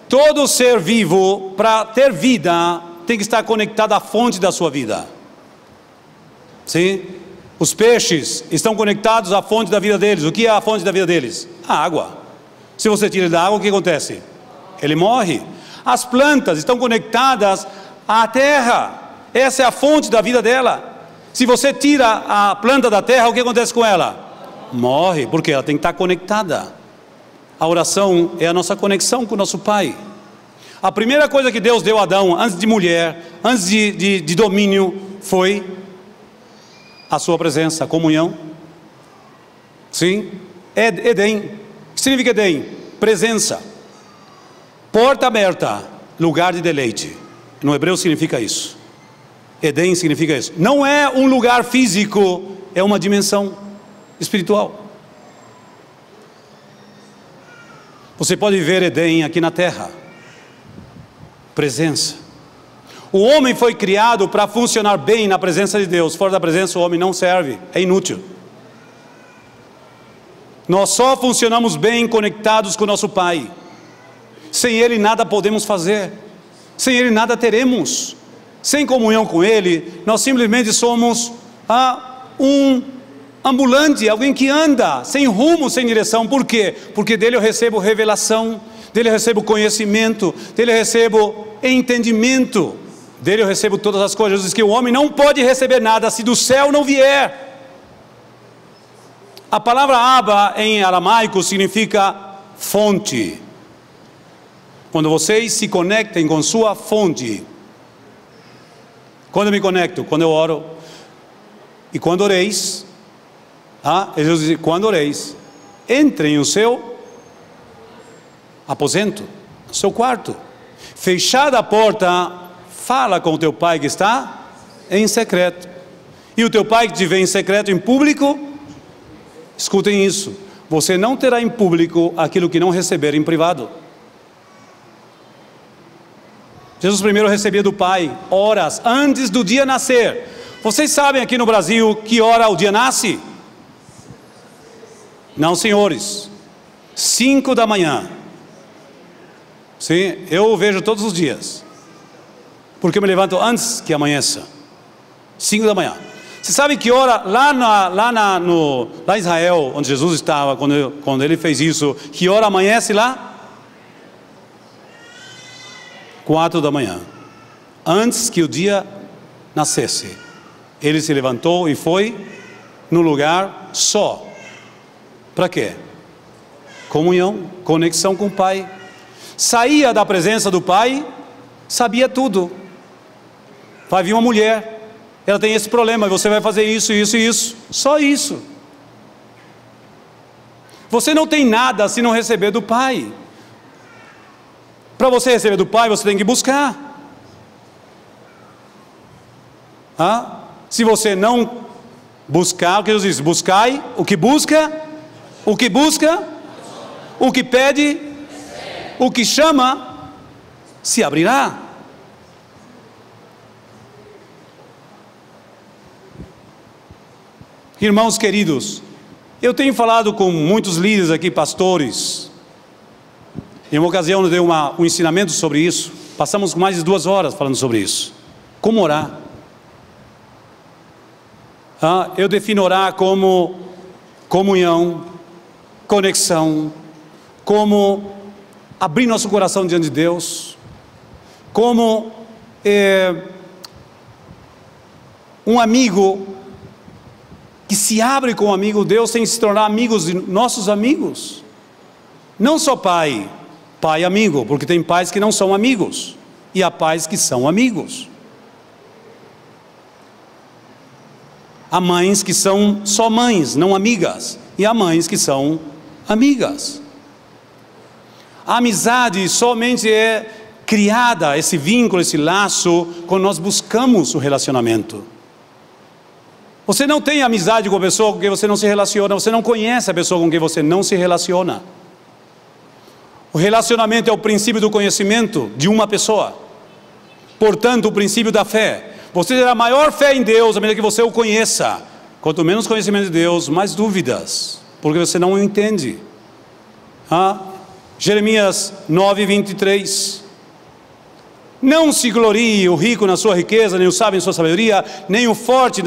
Todo ser vivo, para ter vida, tem que estar conectado à fonte da sua vida. Sim? Os peixes estão conectados à fonte da vida deles. O que é a fonte da vida deles? A água. Se você tira ele da água, o que acontece? Ele morre. As plantas estão conectadas à terra. Essa é a fonte da vida dela. Se você tira a planta da terra, o que acontece com ela? Morre, porque ela tem que estar conectada. A oração é a nossa conexão com o nosso Pai. A primeira coisa que Deus deu a Adão, antes de mulher, antes de domínio, foi a sua presença, a comunhão. Sim? Éden. O que significa Éden? Presença. Porta aberta, lugar de deleite. No hebreu significa isso. Éden significa isso. Não é um lugar físico, é uma dimensão espiritual. Você pode ver Éden aqui na terra. Presença. O homem foi criado para funcionar bem na presença de Deus. Fora da presença o homem não serve, é inútil. Nós só funcionamos bem conectados com o nosso Pai. Sem Ele nada podemos fazer. Sem Ele nada teremos. Sem comunhão com Ele, nós simplesmente somos um ambulante, alguém que anda sem rumo, sem direção. Por quê? Porque dele eu recebo revelação, dele eu recebo conhecimento, dele eu recebo entendimento, dele eu recebo todas as coisas. Jesus diz que o homem não pode receber nada se do céu não vier. A palavra Abba em aramaico significa fonte. Quando vocês se conectem com sua fonte. Quando eu me conecto? Quando eu oro. E quando oreis, Jesus diz, quando oreis, entrem no seu aposento, no seu quarto. Fechada a porta, fala com o teu pai que está em secreto. E o teu pai que te vê em secreto, em público, escutem isso, você não terá em público aquilo que não receber em privado. Jesus primeiro recebia do Pai horas antes do dia nascer. Vocês sabem aqui no Brasil que hora o dia nasce? Não, senhores. 5 da manhã. Sim, eu vejo todos os dias. Porque eu me levanto antes que amanheça. 5 da manhã. Você sabe que hora lá em Israel, onde Jesus estava, quando ele fez isso, que hora amanhece lá? 4 da manhã, antes que o dia nascesse, ele se levantou e foi no lugar só. Para quê? Comunhão, conexão com o Pai. Saía da presença do Pai, sabia tudo. Vai vir uma mulher, ela tem esse problema, você vai fazer isso, isso e isso. Só isso. Você não tem nada se não receber do Pai. Para você receber do Pai, você tem que buscar. Se você não buscar, o que Jesus diz? Buscai, o que busca, o que pede, o que chama, se abrirá. Irmãos queridos, eu tenho falado com muitos líderes aqui, pastores. Em uma ocasião eu dei um ensinamento sobre isso. Passamos mais de 2 horas falando sobre isso. Como orar? Eu defino orar como comunhão, conexão, como abrir nosso coração diante de Deus, como um amigo que se abre com um amigo. Deus tem que se tornar amigos de nossos amigos. Não só pai amigo, porque tem pais que não são amigos, e há pais que são amigos. Há mães que são só mães, não amigas, e há mães que são amigas. A amizade somente é criada, esse vínculo, esse laço, quando nós buscamos o relacionamento. Você não tem amizade com a pessoa com quem você não se relaciona, você não conhece a pessoa com quem você não se relaciona. O relacionamento é o princípio do conhecimento de uma pessoa. Portanto, o princípio da fé. Você terá maior fé em Deus à medida que você o conheça. Quanto menos conhecimento de Deus, mais dúvidas, porque você não o entende. Jeremias 9:23. Não se glorie o rico na sua riqueza, nem o sábio em sua sabedoria, nem o forte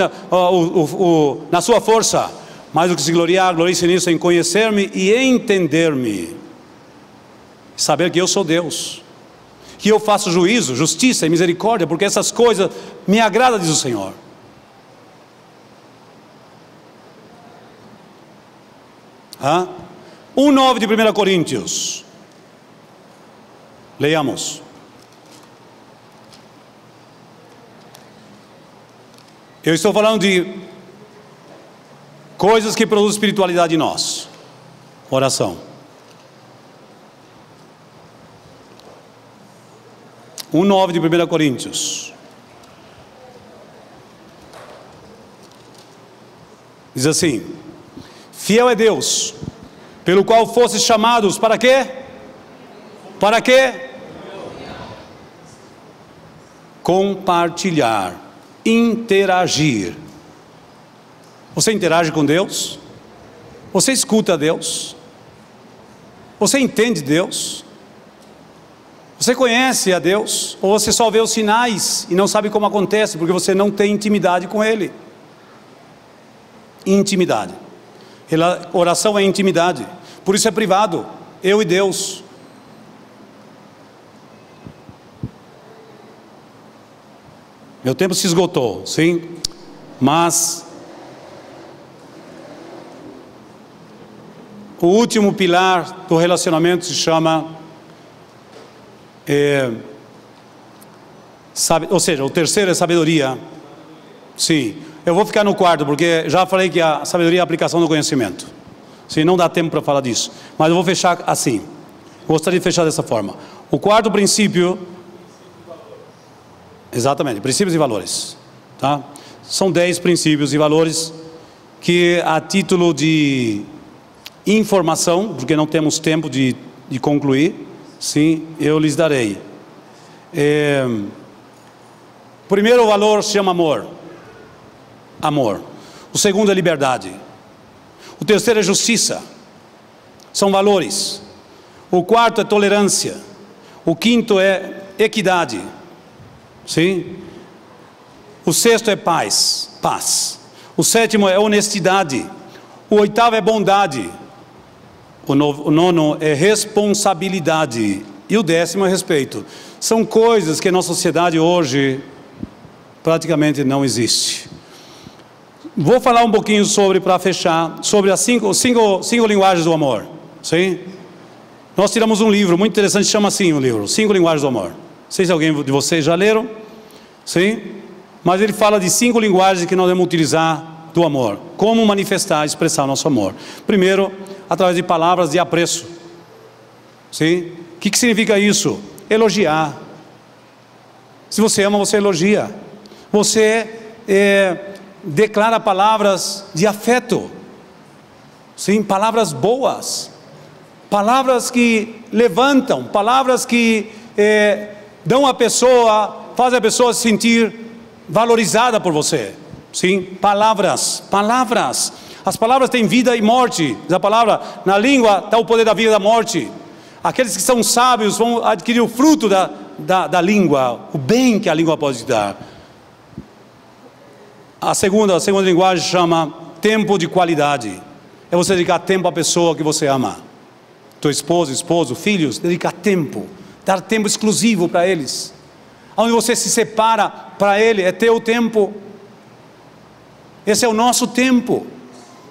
na sua força. Mas o que se gloriar, glorie-se nisso, em conhecer-me e entender-me. Saber que eu sou Deus, que eu faço juízo, justiça e misericórdia, porque essas coisas me agradam, diz o Senhor. 1:9 de 1 Coríntios. Leiamos. Eu estou falando de Coisas que produzem espiritualidade em nós. Oração. 1:9 de 1 Coríntios. Diz assim: fiel é Deus, pelo qual fostes chamados, para quê? Para quê? Compartilhar, interagir. Você interage com Deus? Você escuta Deus? Você entende Deus? Você conhece a Deus? Ou você só vê os sinais e não sabe como acontece, porque você não tem intimidade com Ele? Intimidade. Oração é intimidade. Por isso é privado. Eu e Deus. Meu tempo se esgotou, sim? Mas o último pilar do relacionamento se chama, ou seja, o terceiro é sabedoria. Sim, eu vou ficar no quarto, porque já falei que a sabedoria é a aplicação do conhecimento. Sim, não dá tempo para falar disso, mas eu vou fechar assim. Gostaria de fechar dessa forma. O quarto princípio, exatamente, princípios e valores, tá? São 10 princípios e valores que, a título de informação, porque não temos tempo de concluir, sim, eu lhes darei. O primeiro valor se chama amor. Amor. O segundo é liberdade. O terceiro é justiça. São valores. O quarto é tolerância. O quinto é equidade. Sim? O sexto é paz. Paz. O sétimo é honestidade. O oitavo é bondade. O nono é responsabilidade. E o 10º é respeito. São coisas que na nossa sociedade hoje praticamente não existe. Vou falar um pouquinho sobre, para fechar, sobre as cinco linguagens do amor. Sim? Nós tiramos um livro muito interessante, chama assim o livro, 5 linguagens do amor. Não sei se alguém de vocês já leram. Sim? Mas ele fala de 5 linguagens que nós devemos utilizar do amor. Como manifestar, expressar nosso amor. Primeiro, através de palavras de apreço. Sim? O que significa isso? Elogiar. Se você ama, você elogia. Você declara palavras de afeto. Sim? Palavras boas. Palavras que levantam. Palavras que dão a pessoa, fazem a pessoa se sentir valorizada por você. Sim? Palavras. Palavras. As palavras têm vida e morte. A palavra, na língua, está o poder da vida e da morte. Aqueles que são sábios vão adquirir o fruto da língua, o bem que a língua pode dar. A segunda linguagem chama tempo de qualidade. É você dedicar tempo à pessoa que você ama. Tua esposa, esposo, filhos, dedicar tempo. Dar tempo exclusivo para eles. Onde você se separa para ele, é teu tempo. Esse é o nosso tempo.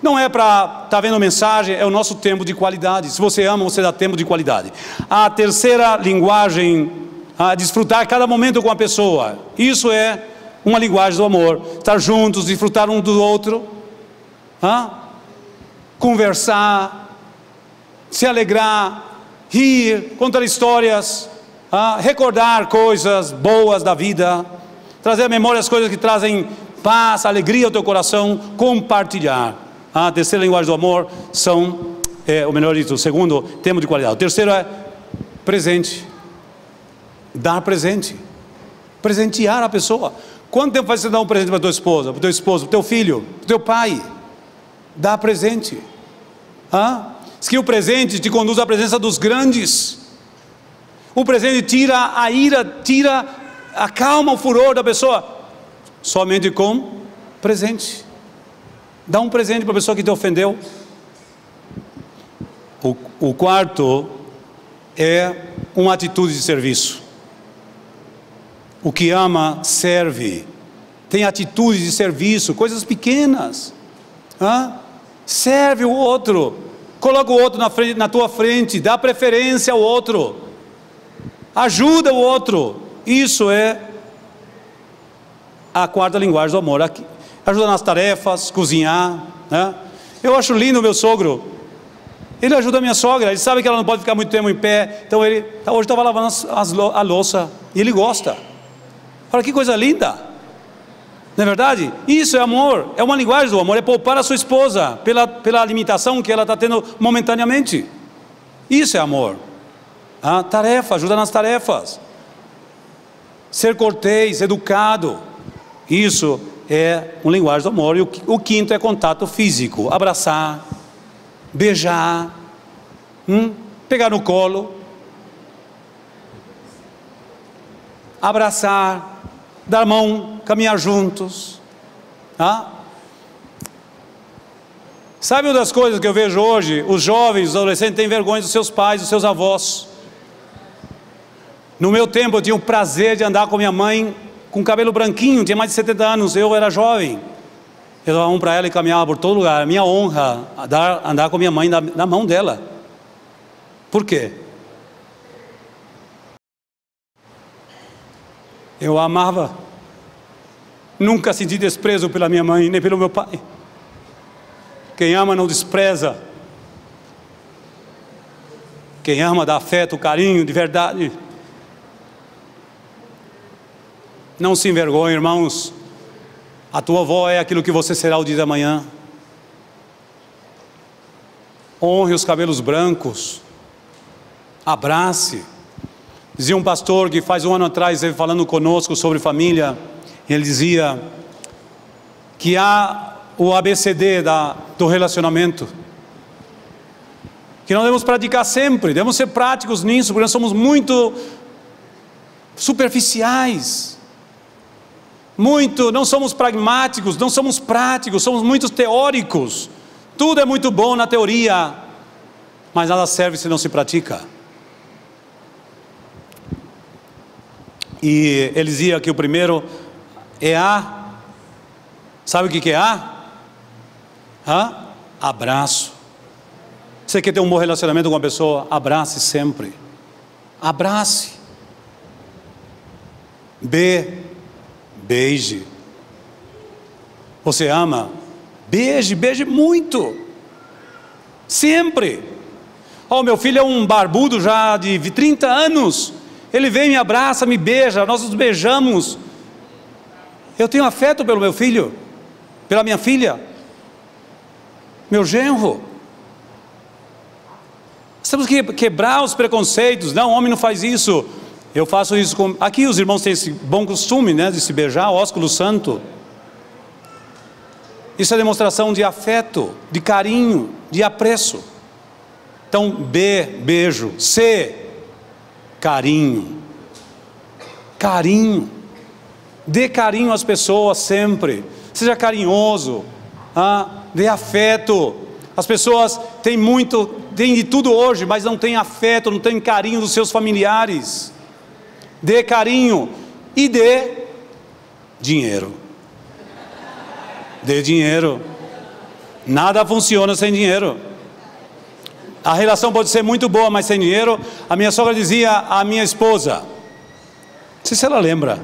Não é para estar vendo mensagem, é o nosso tempo de qualidade. Se você ama, você dá tempo de qualidade. A terceira linguagem, desfrutar cada momento com a pessoa. Isso é uma linguagem do amor. Estar juntos, desfrutar um do outro. Conversar, se alegrar, rir, contar histórias, recordar coisas boas da vida, trazer à memória as coisas que trazem paz, alegria ao teu coração, compartilhar. A terceira linguagem do amor são, ou melhor dito, o segundo, tempo de qualidade. O terceiro é presente. Dar presente. Presentear a pessoa. Quanto tempo faz você dar um presente para a tua esposa, para o teu esposo, para o teu filho, para o teu pai? Dá presente. Diz que o presente te conduz à presença dos grandes. O presente tira a ira, acalma o furor da pessoa. Somente com presente. Dá um presente para a pessoa que te ofendeu. O quarto é uma atitude de serviço. O que ama, serve. Tem atitudes de serviço, coisas pequenas. Serve o outro. Coloca o outro na tua frente. Dá preferência ao outro. Ajuda o outro. Isso é a quarta linguagem do amor. Ajuda nas tarefas, cozinhar, Eu acho lindo o meu sogro. Ele ajuda a minha sogra, ele sabe que ela não pode ficar muito tempo em pé, então ele hoje estava lavando a louça, e ele gosta. Olha que coisa linda, não é verdade? Isso é amor, é uma linguagem do amor, é poupar a sua esposa pela limitação que ela está tendo momentaneamente. Isso é amor. Tarefa, ajuda nas tarefas. Ser cortês, educado, isso é uma linguagem do amor. E o quinto é contato físico, abraçar, beijar, pegar no colo, abraçar, dar mão, caminhar juntos. Sabe uma das coisas que eu vejo hoje? Os jovens, os adolescentes têm vergonha dos seus pais, dos seus avós. No meu tempo eu tinha o prazer de andar com minha mãe com cabelo branquinho, tinha mais de 70 anos, eu era jovem. Eu dava um para ela e caminhava por todo lugar. Minha honra, andar com minha mãe na mão dela. Por quê? Eu a amava. Nunca senti desprezo pela minha mãe, nem pelo meu pai. Quem ama não despreza. Quem ama dá afeto, carinho, de verdade. Não se envergonhe, irmãos. A tua avó é aquilo que você será o dia da manhã. Honre os cabelos brancos. Abrace. Dizia um pastor que faz um ano atrás, ele falando conosco sobre família, ele dizia que há o ABCD do relacionamento, que nós devemos praticar sempre, devemos ser práticos nisso, porque nós somos muito superficiais, não somos pragmáticos, não somos práticos, somos muito teóricos. Tudo é muito bom na teoria, mas nada serve se não se pratica. E ele dizia que o primeiro é sabe o que é abraço. Você quer ter um bom relacionamento com uma pessoa? Abrace sempre. Abrace. Beije. Você ama? Beije muito. Sempre. Meu filho é um barbudo já de 30 anos. Ele vem, me abraça, me beija, nós nos beijamos. Eu tenho afeto pelo meu filho, pela minha filha, meu genro. Nós temos que quebrar os preconceitos. Não, homem não faz isso. Eu faço isso aqui os irmãos têm esse bom costume, de se beijar, ósculo santo. Isso é demonstração de afeto, de carinho, de apreço. Então, beijo. Carinho. Dê carinho às pessoas sempre. Seja carinhoso. Dê afeto. As pessoas têm de tudo hoje, mas não têm afeto, não têm carinho dos seus familiares. Dê carinho e dê dinheiro. Dê dinheiro. Nada funciona sem dinheiro. A relação pode ser muito boa, mas sem dinheiro. A minha sogra dizia à minha esposa, não sei se ela lembra,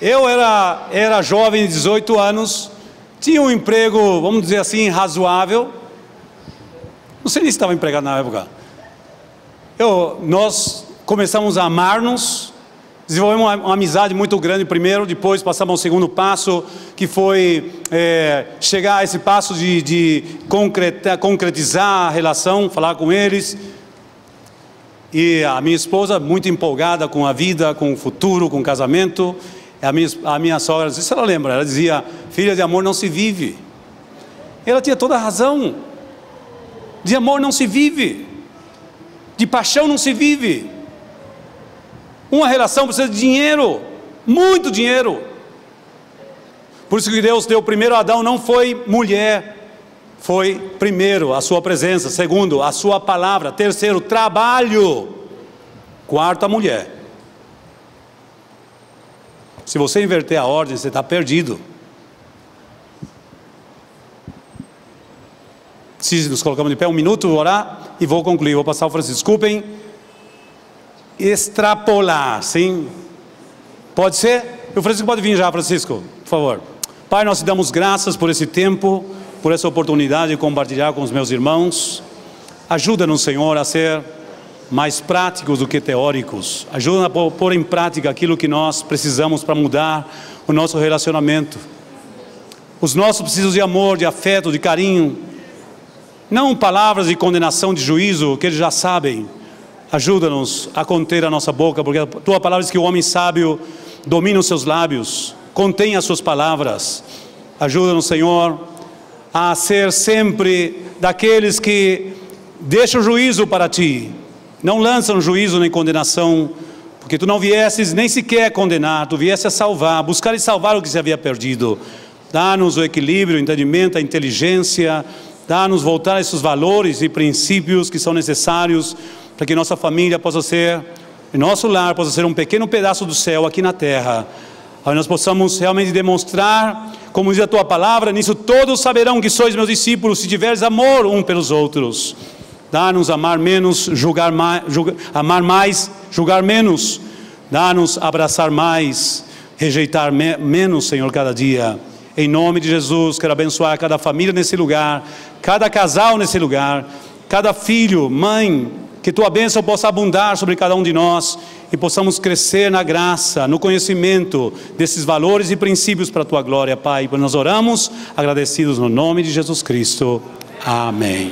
eu era jovem, 18 anos, tinha um emprego, vamos dizer assim, razoável. Não sei nem se estava empregado na época. Nós começamos a amar-nos, desenvolvemos uma amizade muito grande primeiro, depois passamos ao segundo passo, que foi chegar a esse passo de concretizar a relação, falar com eles. E a minha esposa, muito empolgada com a vida, com o futuro, com o casamento. A minha sogra, não sei se ela lembra, ela dizia, filha, de amor não se vive. Ela tinha toda a razão. De amor não se vive. De paixão não se vive. Uma relação precisa de dinheiro, muito dinheiro. Por isso que Deus deu primeiro a Adão, não foi mulher, foi primeiro a sua presença, segundo a sua palavra, terceiro trabalho, quarto a mulher. Se você inverter a ordem, você está perdido. Se nos colocamos de pé um minuto, vou orar e vou concluir. Vou passar o Francisco. Desculpem. Extrapolar, sim? Pode ser? O Francisco pode vir já, Francisco, por favor. Pai, nós te damos graças por esse tempo, por essa oportunidade de compartilhar com os meus irmãos. Ajuda-nos, Senhor, a ser mais práticos do que teóricos. Ajuda-nos a pôr em prática aquilo que nós precisamos para mudar o nosso relacionamento. Os nossos precisam de amor, de afeto, de carinho. Não palavras de condenação, de juízo, que eles já sabem. Ajuda-nos a conter a nossa boca, porque a tua palavra diz que o homem sábio domina os seus lábios, contém as suas palavras. Ajuda-nos, Senhor, a ser sempre daqueles que deixam o juízo para ti. Não lançam juízo nem condenação, porque tu não viesses nem sequer condenar, tu viesses a salvar, buscar e salvar o que se havia perdido. Dá-nos o equilíbrio, o entendimento, a inteligência, dá-nos voltar a esses valores e princípios que são necessários para que nossa família possa ser, e nosso lar possa ser um pequeno pedaço do céu aqui na terra, onde nós possamos realmente demonstrar, como diz a tua palavra, nisso todos saberão que sois meus discípulos, se tiveres amor um pelos outros. Dá-nos amar menos, amar mais, julgar menos. Dá-nos abraçar mais, rejeitar menos, Senhor, cada dia. Em nome de Jesus, quero abençoar cada família nesse lugar, cada casal nesse lugar, cada filho, mãe, que tua bênção possa abundar sobre cada um de nós e possamos crescer na graça, no conhecimento desses valores e princípios para a tua glória, Pai. Nós oramos agradecidos no nome de Jesus Cristo. Amém.